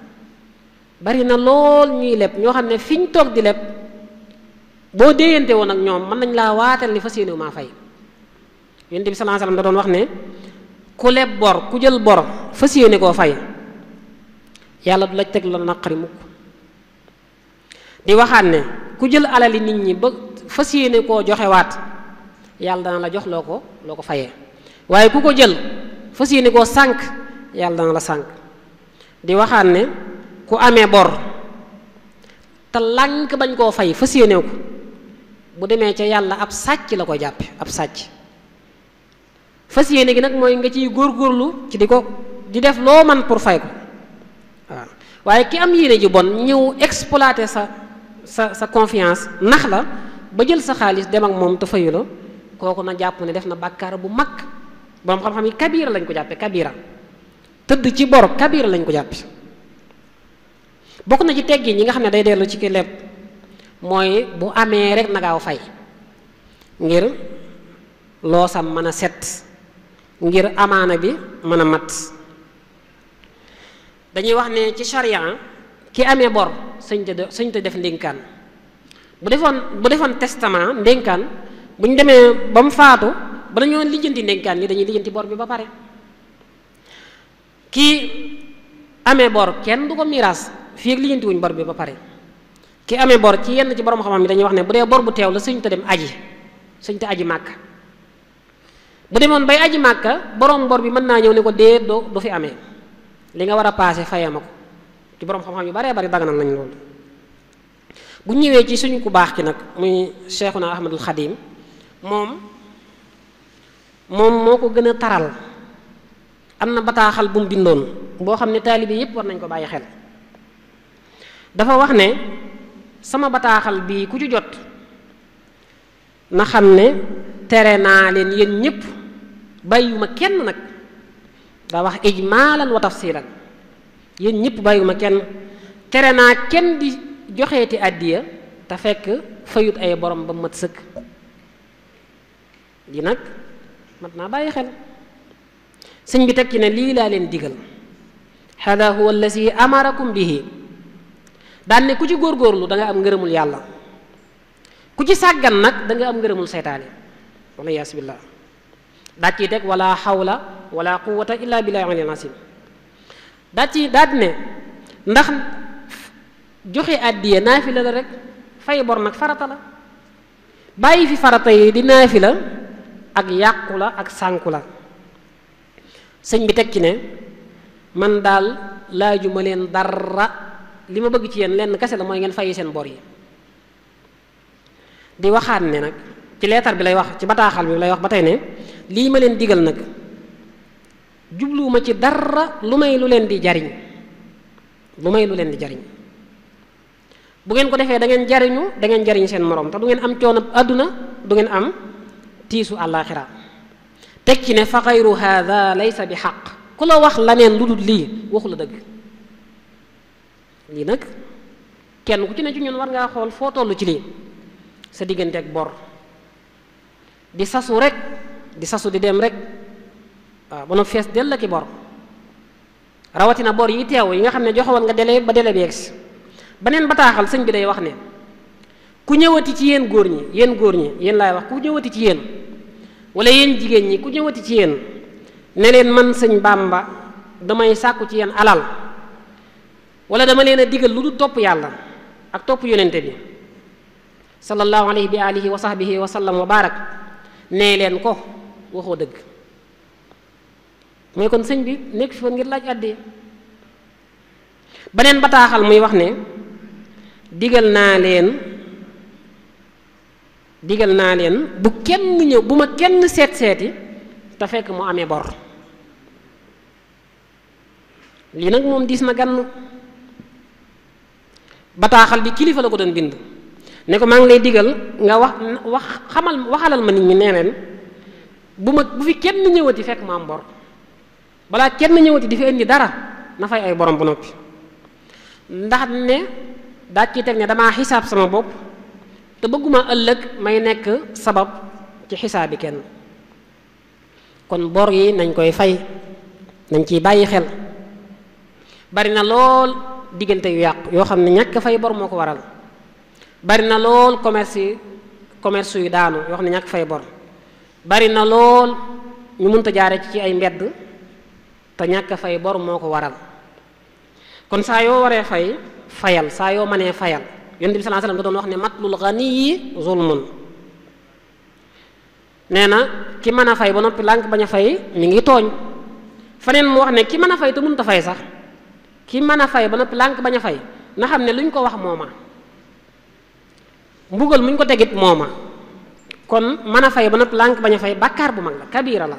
bari na lool ñuy leb ñoo xam ne fi ñu toog di leb boo déeyante woon ak ñoom mën nañ laa waatal ni fas yéene maa fay. Yonent bi sallallahu alayhi wasallam da doon wax ne ku leb bor ku jël bor fas yéene koo fay yàlla du la teg la naqari mukk. di waxaat ne ku jël alali nit ñi ba fas yéene koo joxewaat yàlla dana la jox loo ko fayee waaye ku ko jël fas yéene koo sànk yàlla dana la sànk. di waxaat ne ku amee bor te lànk bañ koo fay fas yéene ko bu demee ca yàlla ab sàcc la ko jàppe ab sàcc. fas yéene gi nag mooy nga ciy góorgóorlu ci di def loo man pour fay ko waaw. waaye ki am yéene ji bon ñëw exploiter sa confiance nax la ba jël sa xaalis dem ak moom te fayu la kooku na jàpp ne def na bàkkaar bu mag. borom xam-xam yi kabira lañ ko jàppe kabira tëdd ci bor kabira lañ ko jàppe. bokk na ci teggin yi nga xam ne day dellu ci ki leb mooy bu amee rek na gaaw fay ngir loosam mën a set ngir amaana bi mën a mat. dañuy wax ne ci charia ki amee bor sëñ te def ndénkaan bu defoon testament ndénkaan bu ñu demee ba mu faatu ba dañoo lijjanti ndénkaan li dañuy lijjanti bor bi ba pare. kii amee bor kenn du ko miraas fii ak lijjanti wuñ bor bi ba pare. ki amee bor ci yenn ci borom xam-xam yi dañuy wax ne bu dee bor bu teew la sëñ te dem aji màkka bu demoon bay aji màkka borom bor bi mën naa ñëw ne ko dee du fi amee li nga war a paase fayee ma ko ci borom xam-xam yu baree bari daganal nañ loolu. bu ñëwee ci suñu ku baax ki nag muy Cheikhuna Ahmadul Xadim moom moo ko gën a taral. am na bataaxal bu mu bindoon boo xam ne taalibe yépp war nañ ko bàyyi xel. dafa wax ne sama bataaxal bii ku ci jot na xam ne tere naa leen yéen ñépp bàyyiwuma kenn nag daa wax ijmaalan wa tafsilan yéen ñépp bàyyiwuma kenn tere naa kenn di joxeeti àddiya te fekk fayut ay borom ba mat sëkk. di nag mat naa bàyyi xel. sëñ bi teg ci ne lii laa leen digal hada huwa allazi amarakum bihi daan ne ku ci góorgóorlu da nga am ngërëmul yàlla ku ci sàggan nag da nga am ngërëmul seytaane wala yaas billah daat ciy teg wala hawla wala quwwata illa billahi al-aliyyil azim daat ne ndax joxe àddiya naafila la rek fay bor nag farata la bàyyi fi farata yi di naafila ak yàqu la ak sànku la. sëñ bi teg ci ne man daal laajuma leen dara li ma bëgg ci yéen lenn kese la mooy ngeen fay seen bor yi. di waxaat ne nag ci leetar bi lay wax ci bataaxal bi lay wax ba tey ne lii ma leen digal nag jubluwuma ci dara lu may lu leen di jariñ bu ngeen ko defee da ngeen jariñ seen moroom te du ngeen am coono àdduna du ngeen am tiisu àllaaxira teg ci ne fa xayru hada laysa bi xaq ku la wax laneen lu dul lii waxu la dëgg. lii nag kenn ku ci ne ci ñun war ngaa xool foo toll ci lii sa diggante ak bor di sasu rek di sasu di dem rek waaw ba no fees dell ki bor rawatina bor yi teew yi nga xam ne joxewoon nga délai ba délai bi yegsi beneen bataaxal sëñ bi day wax ne ku ñëwati ci yéen góor ñi yéen laay wax ku ñëwati ci yéen wala yéen jigéen ñi ku ñëwati ci yéen ne leen man sëñ Bàmba damay sàkku ci yéen alal wala dama leen a digal lu dul topp yàlla ak topp yonente bi sallallahu alayhi bi alihi wa sahbihi wa sallam wa barak nee leen ko waxoo dëgg. mooy kon sëñ bi nekk fi woon ngir laaj àddee beneen bataaxal muy wax ne digal naa leen bu kenn ñëw bu ma kenn seeti te fekk mu amee bor. lii nag moom diis na gann. bataaxal bi kilifa la ko doon bind ne ko maa ngi lay digal nga waxalal ma nit ñi nee leen bu fi kenn ñëwati fekk mu am bor. balaa kenn ñëwati di fi indi dara na fay ay borom bu noppi ndax ne daa ciy teg ne damaa xisaab sama bopp te bëgguma ëllëg may nekk sabab ci xisaabi kenn. kon bor yi nañ koy fay nañ ciy bàyyi xel. bari na lool diggante yu yàqu yoo xam ne ñàkk fay bor moo ko waral. bari na lool commerce yu daanu yoo xam ne ñàkk fay bor. bari na lool ñu mënta jaare ci ay mbedd te ñàkk fay bor moo ko waral. kon saa yoo waree fayal saa yoo mënee fayal yonent bi sallallahu alayhi wasallam da doon wax ne matlul ghaniyi zulmun. nee na ki mën a fay ba noppi lànk bañ a fay mi ngi tooñ. faneen mu wax ne ki mën a fay te mënut a fay sax ki mën a fay ba noppi lànk bañ a fay na xam ne luñ ko wax mooma mbugal muñ ko tegit mooma. kon mën a fay ba noppi lànk bañ a fay bàkkaar bu mag la kabira la.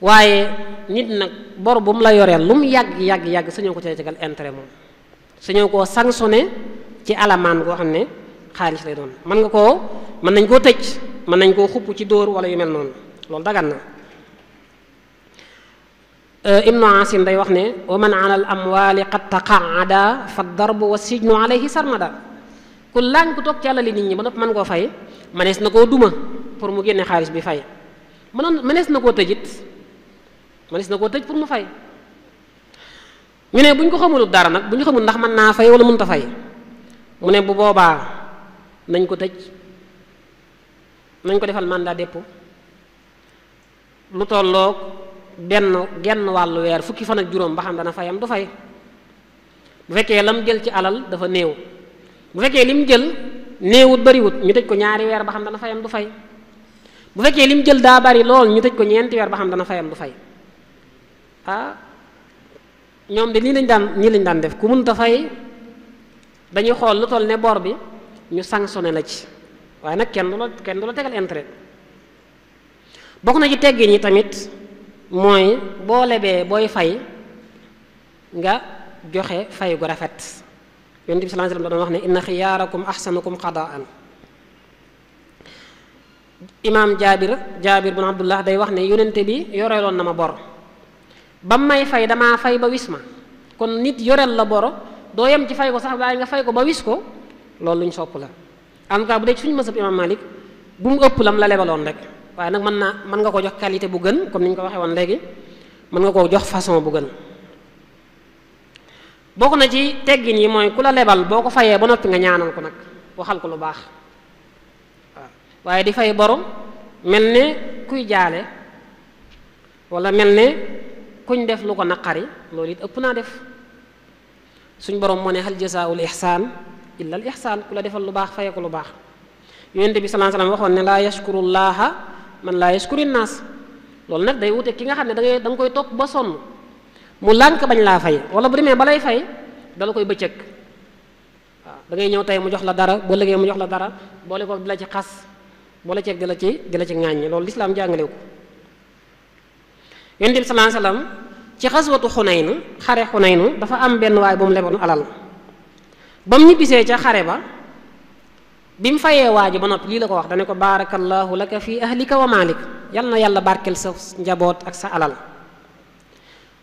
waaye nit nag bor bu mu la yoreel lu mu yàgg sañoo ko cee tegal intérêt moom sañoo koo sanctionné ci alamaan goo xam ne xaalis lay doon mën nañ koo tëj mën nañ koo xupp ci dóor wala yu mel noonu loolu dagan na. ibnu asim day wax ne wa man ala al amwali qad taqaada fa darbu wa sijnu alayhi sarmada ku lànk toog ci àlali nit ñi ba noppi mën koo fay mënees na koo duma pour mu génne xaalis bi fay mënees na koo tëjit mënees na koo tëj pour mu fay. ñu ne bu ñu ko xamul dara nag bu ñu xamul ndax mën naa fay wala mënut a fay mu ne bu boobaa nañ ko tëj nañ ko defal mandat dépôt lu tolloog genn wàllu weer fukki fan ak juróom ba xam dana fayam du fay. bu fekkee lam jël ci alal dafa néew bu fekkee lim jël néewut bariwut ñu tëj ko ñaari weer ba xam dana fayam du fay. bu fekkee lim jël daa bari lool ñu tëj ko ñeenti weer ba xam dana fayam du fay. ñoom de nii lañ daan def ku mënta fay dañuy xool lu toll ne bor bi ñu sanctionné la ci waaye nag kenn du la tegal intérêt. bokk na ci teggin ñi tamit mooy boo lebee booy fay nga joxe fay gu rafet. Yonent bi sallallahu alayhi wasallam doon wax ne inna xiyaarakum ahsanukum qadaan. imaam jaabir bin abdullah day wax ne yonente bi yoreeloon na ma bor ba may fay damaa fay ba wis ma kon nit yoreel la boro doo yem ci fay ko sax waaye nga fay ko ba wis ko loolu luñ sopp la. en tout cas bu dee ci suñu mësab imaam Malik bu mu ëpp lam la lebaloon rek waaye nag mën nga ko jox qualité bu gën comme ni ñu ko waxee woon léegi mën nga koo jox façon bu gën. bokk na ci teggin yi mooy ku la lebal boo ko fayee ba noppi nga ñaanal ko nag waxal ko lu baax waaw waaye di fay borom mel ne kuy jaale wala mel ne kuñ def lu ko naqari loolu it ëpp naa def. suñ borom moo ne hal jazaa'ul ihsaan illa al ihsaan ku la defal lu baax fayee ko lu baax. Yonent bi sallallahu alayhi wasallam waxoon ne laa yashkurullaaha man laa yashkurin naas loolu nag day wute ki nga xam ne da nga koy topp ba sonn mu lànk bañ laa fay wala bu demee ba lay fay dala koy bëccëg waaw da ngay ñëw tey mu jox la dara boo léegi mu jox la dara boole ko di la ci xas boole ceeg di la ci ŋàññi loolu lislaam jàngalewu ko. Yonent bi sallallahu alayhi wasallam ci xaswatu Xunayn xare Xunayn dafa am benn waay bu mu leboon alal ba mu ñibbisee ca xare ba bi mu fayee waa ji ba noppi lii la ko wax dane ko barakallahu laka fi ahlika wa malik yal na yàlla barkel sa njaboot ak sa alal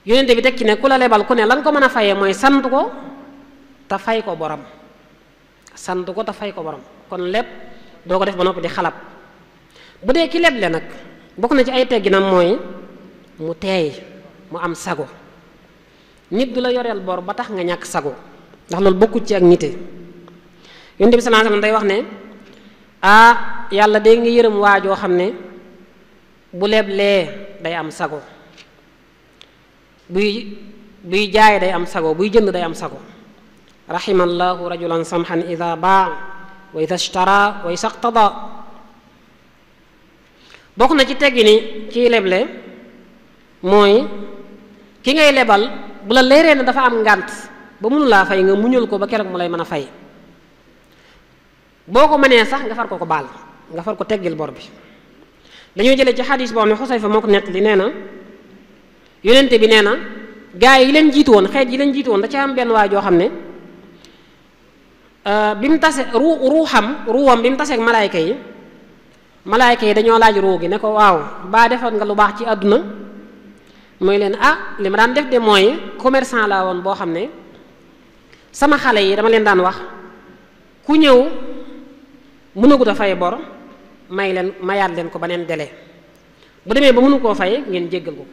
yonente bi tekki ne ku la lebal ku ne la nga ko mën a fayee mooy sant ko te fay ko borom sant ko te fay ko borom kon lépp doo ko def ba noppi di xalab bu dee ki leble nag bokk na ci ay tegginam mooy mu teey mu am sago nit du la yoreel bor ba tax nga ñàkk sago ndax loolu bokkut ci ak nite yonent bi sallallahu alayhi wasallam day wax ne yàlla day nga yërëm waajoo xam ne bu leblee day am sago buy jaay day am sago buy jënd day am sago rahimallahu rajulan samhan ida baa wa ida ishtara wa isaqtada bokk na ci teggi ni kiy leble mooy ki ngay lebal bu la leeree ne dafa am ngànt ba mënu laa fay nga muñal ko ba keroog mu lay mën a fay boo ko mënee sax nga far ko baal nga far ko teggil bor bi dañoo jëlee ci xadis boo xam ne Xusayfa moo ko nett li nee na yonente bi nee na gaa yi leen jiitu woon xeet yi leen jiitu woon da ca am benn waay joo xam ne bi mu tase ruuwam bi mu taseeg malaayka yi dañoo laaj ruu gi ne ko waaw baa defoon nga lu baax ci àdduna mooy leen li ma daan def de mooy commerçant laa woon boo xam ne sama xale yi dama leen daan wax ku ñëw mënagut a fay bor mayaat leen ko beneen délai bu demee ba mënu koo fay ngeen jéggal ko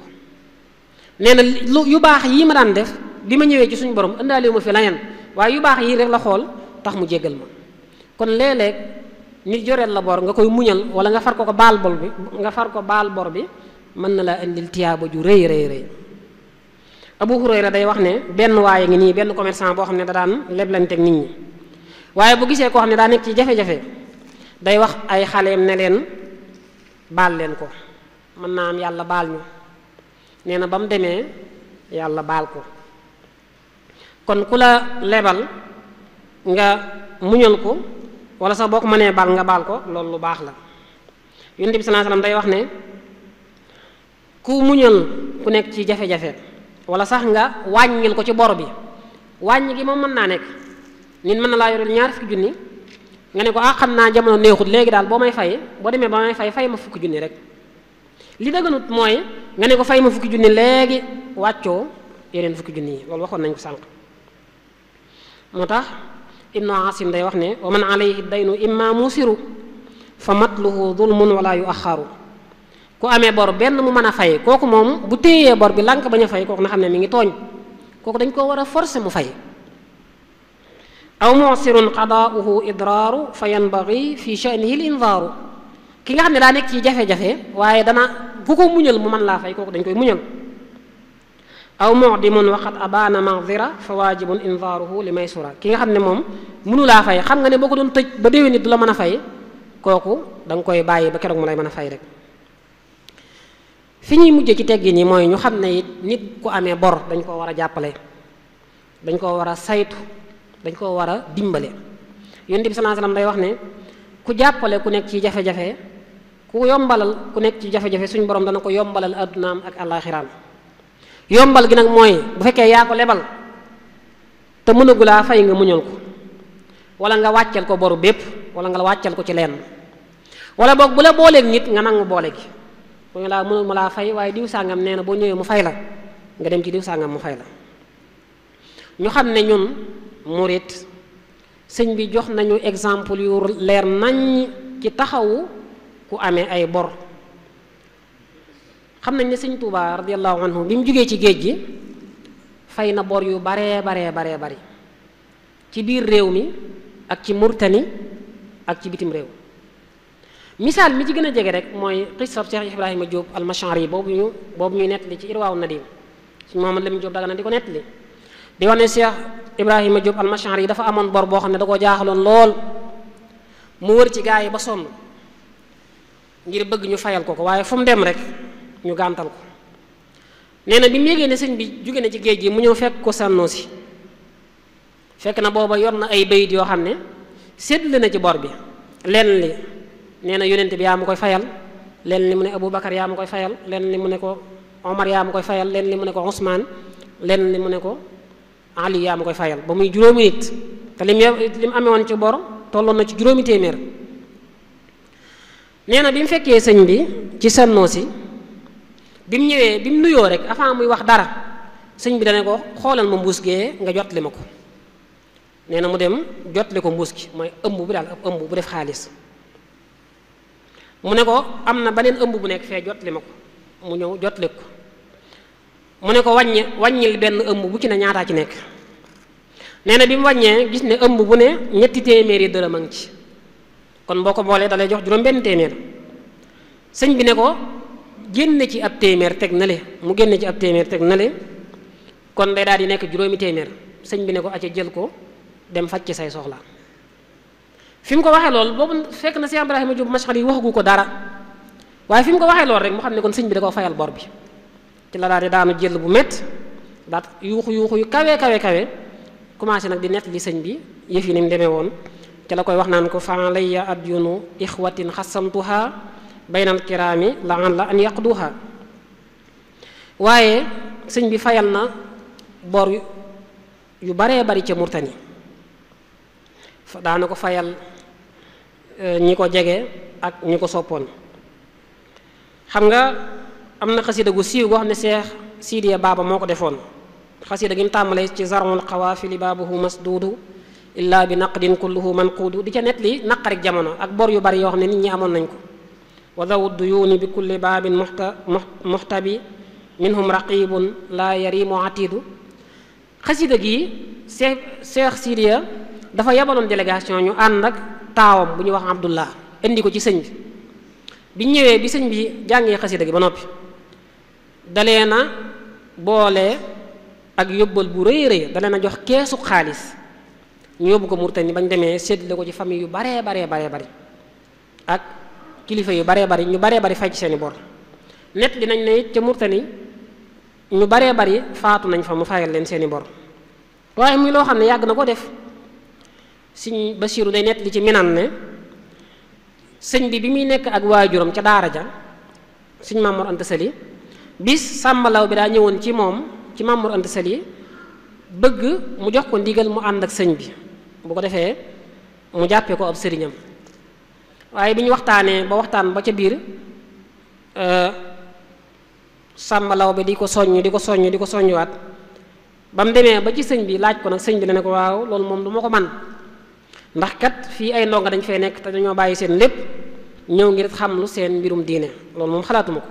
nee na yu baax yii ma daan def bi ma ñëwee ci suñu borom indaale ma fi leneen waaye yu baax yii rek la xool tax mu jéggal ma kon léeg-léeg nit joreel la bor nga koy muñal wala nga far ko baal bor bi mën na laa indil tiyaaba ju rëy rëy rëy Abu Hurayra day wax ne benn waaye ngi nii benn commerçant boo xam ne da daan leblanteeg nit ñi waaye bu gisee koo xam ne daa nekk ci jafe-jafe day wax ay xaleem ne leen baal leen ko mën naa am yàlla baal ñu nee na ba mu demee yàlla baal ko kon ku la lebal nga muñal ko wala sax boo ko mënee baal nga baal ko loolu lu baax la Yonent bi sallallahu alayhi wasallam day wax ne ku muñal ku nekk ci jafe-jafe wala sax nga wàññil ko ci bor bi wàññi gi moom mën naa nekk nit mën na laa yoreel 20 junni nga ne ko xam naa jamono neexut léegi daal boo may fay boo demee ba may fay ma 10 junni rek li dëgganut mooy nga ne ko fay ma 10 junni léegi wàccoo yeneen 10 junni yi loolu waxoon nañ ko sànq moo tax Ibnu Asim day wax ne wa man alayhi daynu imma musiru fa matluhu zulmun wala yuaxaru ku amee bor benn mu mën a fay kooku moom bu téyee bor bi lànk bañ a fay kooku na xam ne mi ngi tooñ kooku dañ koo war a forcer mu fay aw mu'sirun qadaa'uhu idraaru fa yanbaghi fi sha'nihi al-inzaaru ki nga xam ne daa nekk ci jafe-jafe waaye ku ko muñal mu mën laa fay kooku dañ koy muñal aw mu'dimun wa qad abaana ma'dhira fa waajibun inzaaruhu li maysura ki nga xam ne moom mënu laa fay xam nga ne boo ko doon tëj ba déwén nit du la mën a fay kooku da nga koy bàyyi ba keroog mu lay mën a fay rek fi ñuy mujjee ci teggin yi mooy ñu xam ne it nit ku amee bor dañ koo war a jàppale dañ koo war a saytu dañ koo war a dimbale Yonent bi sallallahu alayhi wasallam day wax ne ku jàppale ku nekk ci jafe-jafe ku yombalal ku nekk ci jafe-jafe suñu borom dana ko yombalal addunaam ak àllaaxiraam yombal gi nag mooy bu fekkee yaa ko lebal te mënagulaa fay nga muñal ko wala nga wàccel ko boru bépp wala nga wàccel ko ci lenn wala boog bu la booleeg nit nga nangu boole gi bu ñu laa mënul ma laa fay waaye diw sàngam nee na boo ñëwee mu fay la nga dem ci diw sàngam mu fay la ñu xam ne ñun murit sëñ bi jox nañu exemple yu leer nañ ci taxawu ku amee ay bor xam nañ ne sëñ Tuubaa radiyallahu anhu bi mu jógee ci géej gi fay na bor yu baree bari ci biir réew mi ak ci Murtani ak ci bitim réew misaal mi ci gën a jege rek mooy xissab Cheikh Ibrahima Diop al-Mash'ari boobu ñuy nettali ci Irwaaw Nadim suñu Muhammad Lamin Diop Dagana di ko nettali di wax ne Cheikh Ibrahima Diop al-Mash'ari yi dafa amoon bor boo xam ne da koo jaaxaloon lool mu wër ci gaa yi ba sonn ngir bëgg ñu fayal ko waaye fu mu dem rek ñu gàntal ko nee na bi mu yégee ne sëñ bi jóge na ci géej gi mu ñëw fekk ko sànnoo si fekk na booba yor na ay bayit yoo xam ne séddale na ci bor bi lenn li nee na yonent bi yaa ma koy fayal lenn li mu ne Aboubacar yaa ma koy fayal lenn li mu ne ko Omar yaa ma koy fayal lenn li mu ne ko Ousmane lenn li mu ne ko Ali yaa ma koy fayal ba muy juróomi nit te lim amee woon ci bor tolloon na ci juróomi téeméer. nee na bi mu fekkee sëñ bi ci Sannoosi bi mu ñëwee bi mu nuyoo rek avant muy wax dara sëñ bi dane ko xoolal ma mbuus gee nga jotli ma ko. nee na mu dem jotli ko mbuus gi mooy ëmb bu daal ab ëmb bu def xaalis. mu ne ko am na beneen ëmb bu nekk fee jotli ma ko mu ñëw jotli ko. mu ne ko wàññil benn ëmb bu ci ne ñaataa ci nekk. nee na bi mu wàññee gis ne ëmb bu ne ñetti téeméeri dërëm a ngi ci. kon boo ko boolee dalay jox juróom benn téeméer. sëñ bi ne ko génne ci ab téeméer teg na le mu génne ci ab téeméer teg na le kon day daal di nekk juróomi téeméer. sëñ bi ne ko acca jël ko dem faj ci say soxla. fi mu ko waxee lool boobu fekk na Cheikh Ibrahima Diop Mashari waxagu ko dara waaye fi mu ko waxee lool rek mu xam ne kon sëñ bi da koo fayal bor bi. ci la daal di daanu jël bu métti daat yuuxu yu kawe commencé nag di nett li sëñ bi yëf yi ni mu demee woon. ci la koy wax naan ko fa layya adyunu ixwatin xasamtuha baynal kiraami la an yaqduha. waaye sëñ bi fayal na bor yu baree bari ca Murtani daana ko fayal ñi ko jege ak ñi ko soppoon. xam nga am na xasida gu siiw goo xam ne Seex Sidiya Baaba moo ko defoon. xasida gi mu tàmbalee ci zarmul xawaafili baabuhu masduudu illaa bi naqdin kulluhu manquudu di ca net li naqarik jamono ak bor yu bari yoo xam ne nit ñi amoon nañ ko. wa dawu duyuuni bi kulli baabin muxtabi minhum raqibun laa yarimu atiidu. xasida gi Seex Sidiya dafa yabaloon délégation ñu ànd ak taawam bu ñuy wax Abdullah indi ko ci sëñ bi. biñ ñëwee bi sëñ bi jàngee xasida gi ba noppi dalee na boole ak yóbbal bu rëy dalee na jox keesu xaalis ñu yóbbu ko Murtani bañ demee séddale ko ci famille yu baree bari ak kilifa yu baree bari ñu baree bari fay ci seeni bor. net li nañ ne it ca Murtani ñu baree bari faatu nañ fa mu fayal leen seeni bor. waaye muy loo xam ne yàgg na ko def. Sëñ Basiiru day net li ci Minan ne sëñ bi muy nekk ak waajuram ca daara ja sëñ Mamour Anta Sali bis sàmbalaw bi daa ñëwoon ci moom ci Mamour Anta Sali bëgg mu jox ko ndigal mu ànd ak sëñ bi bu ko defee mu jàppee ko ab sëriñam. waaye bi ñu waxtaanee ba waxtaan ba ca biir sàmbalaw bi di ko soññuwaat ba mu demee ba ci sëñ bi laaj ko nag sëñ bi ne ko waaw loolu moom du ma ko man ndax kat fii ay ndonga dañ fay nekk te dañoo bàyyi seen lépp ñëw ngir xam lu seen mbirum diine loolu moom xalaatuma ko.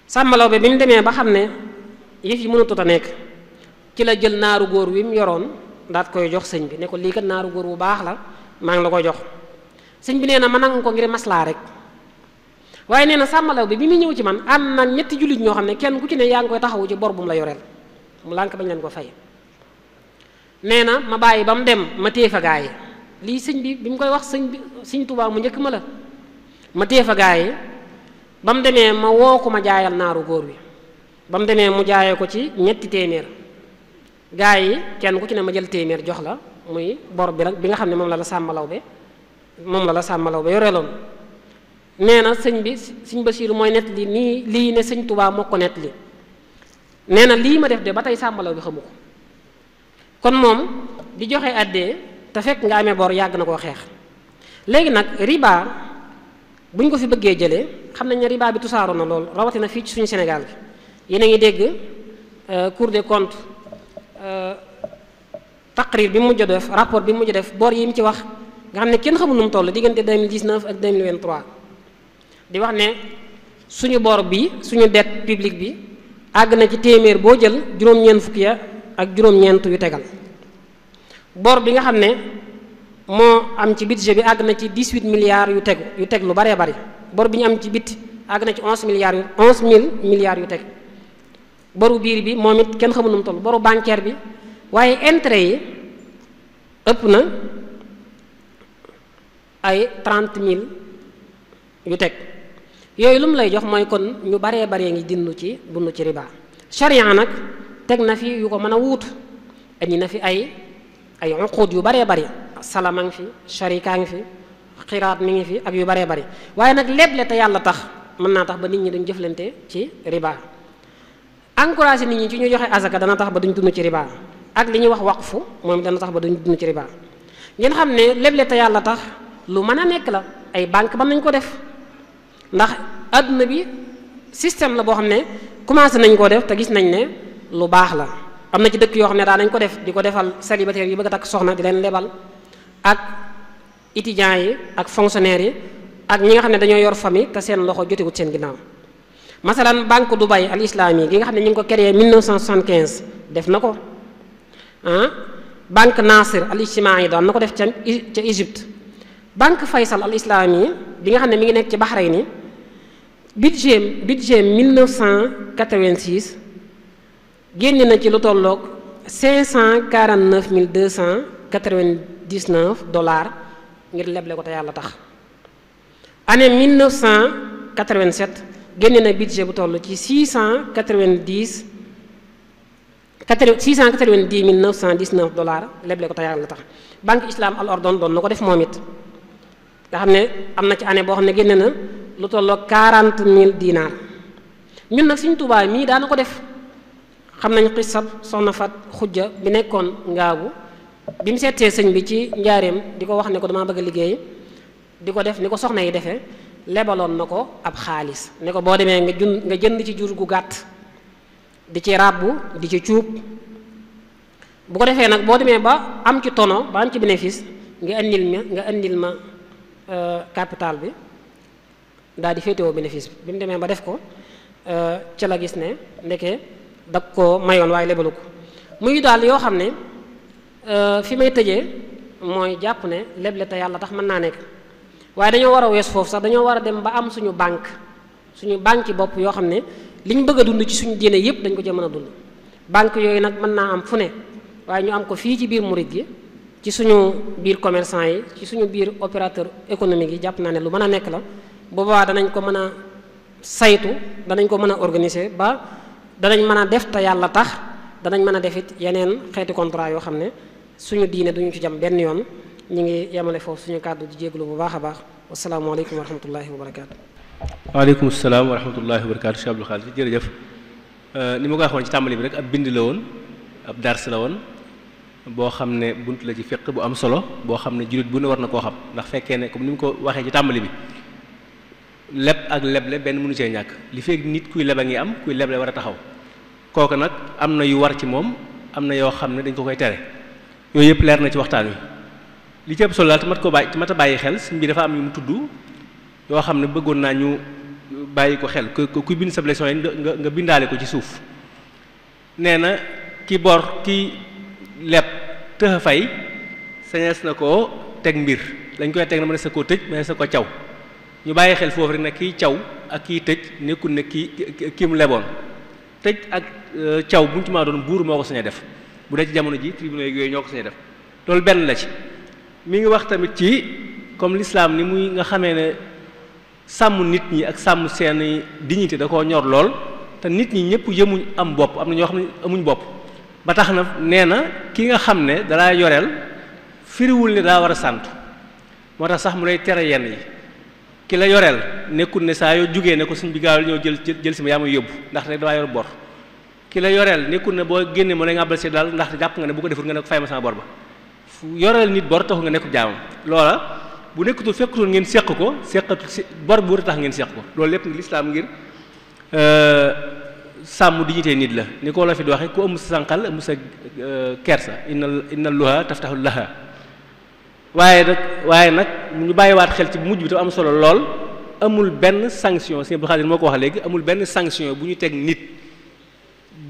sàmmalaw bi mu demee ba xam ne yëf yi mënatut a nekk ci la jël naaru góor wi mu yoroon daat koy jox sëñ bi ne ko lii kat naaru góor bu baax la maa ngi la koy jox. sëñ bi nee na ma nangu ko ngir maslaa rek waaye nee na sàmmalaw bi mu ñëw ci man am na ñetti jullit ñoo xam ne kenn ku ci ne yaa ngi koy taxawu ci bor bu mu la yoreel mu lànk bañ leen ko fay. nee na ma bàyyi ba mu dem ma téye fa gaa yi lii sëñ bi mu koy wax sëñ Tuubaa mu njëkk ma téye fa gaa yi ba mu demee ma woo ko ma jaayal naaru góor wi ba mu demee mu jaayee ko ci ñetti téeméer gaa yi kenn ku ci ne ma jël téeméer jox la muy bor bi nag bi nga xam ne moom la la sàmmalaw be yoreeloon. nee na sëñ Basiiru mooy net li nii lii ne sëñ Tuubaa moo ko net li nee na lii ma def de ba tey sàmmalaw bi xamu ko. kon moom di joxe àddee te fekk nga amee bor yàgg na koo xeex. léegi nag riba bu ñu ko fi bëggee jëlee xam nañ ne riba bi tusaaroo na lool rawatina fii ci suñu Sénégal bi yéen a ngi dégg Cour des comptes taqrir bi mu mujj def rapport bi mu mujj def bor yi mu ci wax nga xam ne kenn xamul nu mu toll diggante 2019 ak 2023 di wax ne suñu bor bi suñu dette publique bi àgg na ci téeméer boo jël juróom-ñeent fukki ya ak juróom-ñeent yu tegal. bor bi nga xam ne moo am ci budget bi àgg na ci 18 milliards yu teg lu baree bari bor bi ñu am ci biti àgg na ci 11 milliards yu teg. boru biir bi moom it kenn xamul nu mu toll boru bancaire bi waaye intérêt yi ëpp na ay 30 000 yu teg yooyu lu mu lay jox mooy kon ñu baree baree ngi dund ci riba. charia nag teg na fi yu ko mën a wuutu indi na fi ay uquud yu baree bari salama ngi fi sharika ngi fi xiraat mi ngi fi ak yu baree bari waaye nag leble te yàlla tax mën naa tax ba nit ñi duñ jëflante ci riba. encouragé nit ñi ci ñu joxe azaka dana tax ba duñ dund ci riba ak li ñuy wax waqfu moom dana tax ba duñ dund ci riba ngeen xam ne leble te yàlla tax lu mën a nekk la ay banque mën nañ ko def ndax adduna bi système la boo xam ne commencé nañ koo def te gis nañ ne lu baax la am na ci dëkk yoo xam ne daa nañ ko def di ko defal célibataire yi bëgg a takk soxna di leen lebal ak étudiants yi ak fonctionnaires yi ak ñi nga xam ne dañoo yor famille te seen loxo jotewut seen ginnaaw masalan banque Dubai al islami gi nga xam ne ñu ngi ko créé 1975 def na ko banque Nasir al ijtimaai doon na ko def ca Égypte banque Faysal al islami bi nga xam ne mi ngi nekk ci Bahreïn budget 1986 génne na ci lu tolloog $549,299 ngir leble ko te yàlla tax année 1987 génne na budget bu toll ci $690,919 leble ko te yàlla tax banque islam al ordon doon na ko def moom it nga xam ne am na ci année boo xam ne génne na lu tolloog 40,000 dinar ñun nag Sëriñ Tuubaa mii daana ko def xam nañ xisab soxna Fat Xujja bi nekkoon ngaabu bi mu seetee sëñ bi ci njaareem di ko wax ne ko damaa bëgg a liggéey di ko def ni ko soxna yi defee lebaloon na ko ab xaalis ne ko boo demee nga jënd ci jur gu gàtt di ci ràbbu di ci cuub bu ko defee nag boo demee ba am ci tono ba am ci bénéfice nga indil ma capital bi daal di féetewoo bénéfice bi mu demee ba def ko ca la gis ne ndeke da ko mayoon waaye lebalu ko muy daal yoo xam ne fi may tëjee mooy jàpp ne leble te yàlla tax mën naa nekk waaye dañoo war a wees foofu sax dañoo war a dem ba am suñu banque yi bopp yoo xam ne liñ bëgg a dund ci suñu diine yépp dañ ko ci mën a dund banque yooyu nag mën naa am fu ne waaye ñu am ko fii ci biir murit gi ci suñu biir commerçant yi ci suñu biir opérateur économique yi jàpp naa ne lu mën a nekk la boobaa danañ ko mën a saytu danañ ko mën a organiser ba danañ mën a def te yàlla tax danañ mën a def it yeneen xeeti contrat yoo xam ne suñu diine duñu ci jam benn yoon ñu ngi yemale foofu suñu kàddu di jégalu bu baax a baax wasalaamaaleykum wa rahmatullahi wa barakaatu. waaleykum salaam wa rahmatullahi wa barakaatu Cheikh Abdou Khadir jërëjëf ni ma ko waxoon ci tàmbali bi rek ab bind la woon ab dars la woon boo xam ne bunt la ci fiqh bu am solo boo xam ne jullit bu ne war na koo xam ndax fekkee ne comme ni mu ko waxee ci tàmbali bi leb ak leble benn mënu cee ñàkk li fekk nit kuy leb a ngi am kuy leble war a taxaw kooku nag am na yu war ci moom am na yoo xam ne dañ ko koy tere yooyu yëpp leer na ci waxtaan wi li ci ëpp solo daal te mat a bàyyi xel sëñ bi dafa am yu mu tudd yoo xam ne bëggoon naa ñu bàyyi ko xel kuy bind sa leçon yi nga bindaale ko ci suuf nee na ki bor ki leb tëx fay sañees na koo teg mbir lañ koy teg na ma ne sa koo tëj ma ne sa ko caw ñu bàyyi xel foofu rek ne kiy caw ak kiy tëj nekkul ne kii mu leboon tëj ak caw bu ñu ci maa doon buur moo ko sañ a def bu dee ci jamono ji tribunaux yooyu ñoo ko sañ a def loolu benn la ci mi ngi wax tamit ci comme l'islam ni muy nga xamee ne sàmm nit ñi ak sàmm seen dignité da koo ñor lool te nit ñi ñëpp yëmuñ am bopp am na ñoo xam ne amuñ bopp ba tax na nee na ki nga xam ne dalaa yoreel firiwul ne daa war a sant moo tax sax mu lay tere yenn yi ki la yoreel nekkul ne saa yoo jugee ne ko suñ bi gaawal ñëw jël si ma yaa may yóbbu ndax rek damaa yor bor ki la yoreel nekkul ne boo génnee ma lay ngàbbal si daal ndax jàpp nga ne bu ko deful nga ne ko fay ma sama bor ba fu yoreel nit bor taxul nga nekk jaamam loola bu nekkutul fekkutul ngeen seq ko seqatul si bor bu tax ngeen seq ko loolu lépp lislaam ngir sàmm dignité nit la ni ko la fi di waxe ku ëmb sa sànqal ëmb sa kersa innal luha taftahu laha waaye nag ñu bàyyiwaat xel ci bu mujj bi tam am solo lool amul benn sanction Sëñ Abdou Khadir moo ko wax léegi amul benn sanction bu ñu teg nit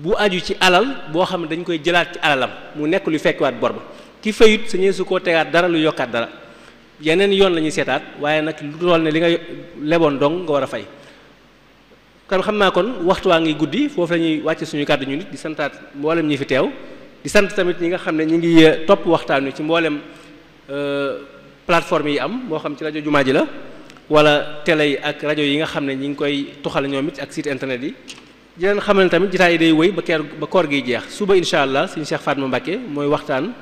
bu aju ci alal boo xam ne dañ koy jëlaat ci alalam mu nekk lu fekkiwaat bor ba ki fayut sañee su koo tegaat dara lu yokkaat dara yeneen yoon la ñuy seetaat waaye nag lu toll ne li nga leboon dong nga war a fay kon xam naa kon waxtu waa ngi guddi foofu la ñuy wàcce suñu kàddu ñu nit di santaat mboolem ñi fi teew di sant tamit ñi nga xam ne ñi ngi topp waxtaan wi ci mboolem plateforme yi am moo xam ci rajo jumaa ji la wala télé yi ak rajo yi nga xam ne ñi ngi koy tuxal ñoom it ak site internet yi di leen xamal ne tamit jotaay yi day wëy ba koor gi jeex suba incha allah suñu Cheikh Fatma Mbacké mooy waxtaan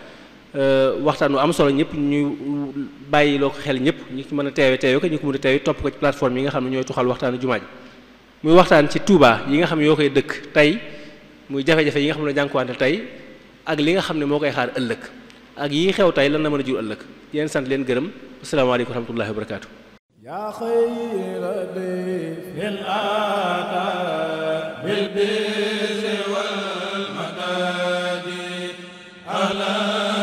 wu am solo ñëpp ñu bàyyi loo ko xel ñëpp ñu ci mën a teewe ko ñu ko mën a teewe topp ko ci plateforme yi nga xam ne ñooy tuxal waxtaanu jumaa ji muy waxtaan ci Touba yi nga xam ne yoo koy dëkk tey muy jafe-jafe yi nga xam ne jànkuwante tey ak li nga xam ne moo koy xaar ëllëg ak yii xew tey lan la mën a jur ëllëg yéen sant leen gërëm asalaamaaleykum wa rahmatullahi wa barakaatu. yaa xayra dayfin ataa bil birri wal madadi ahlan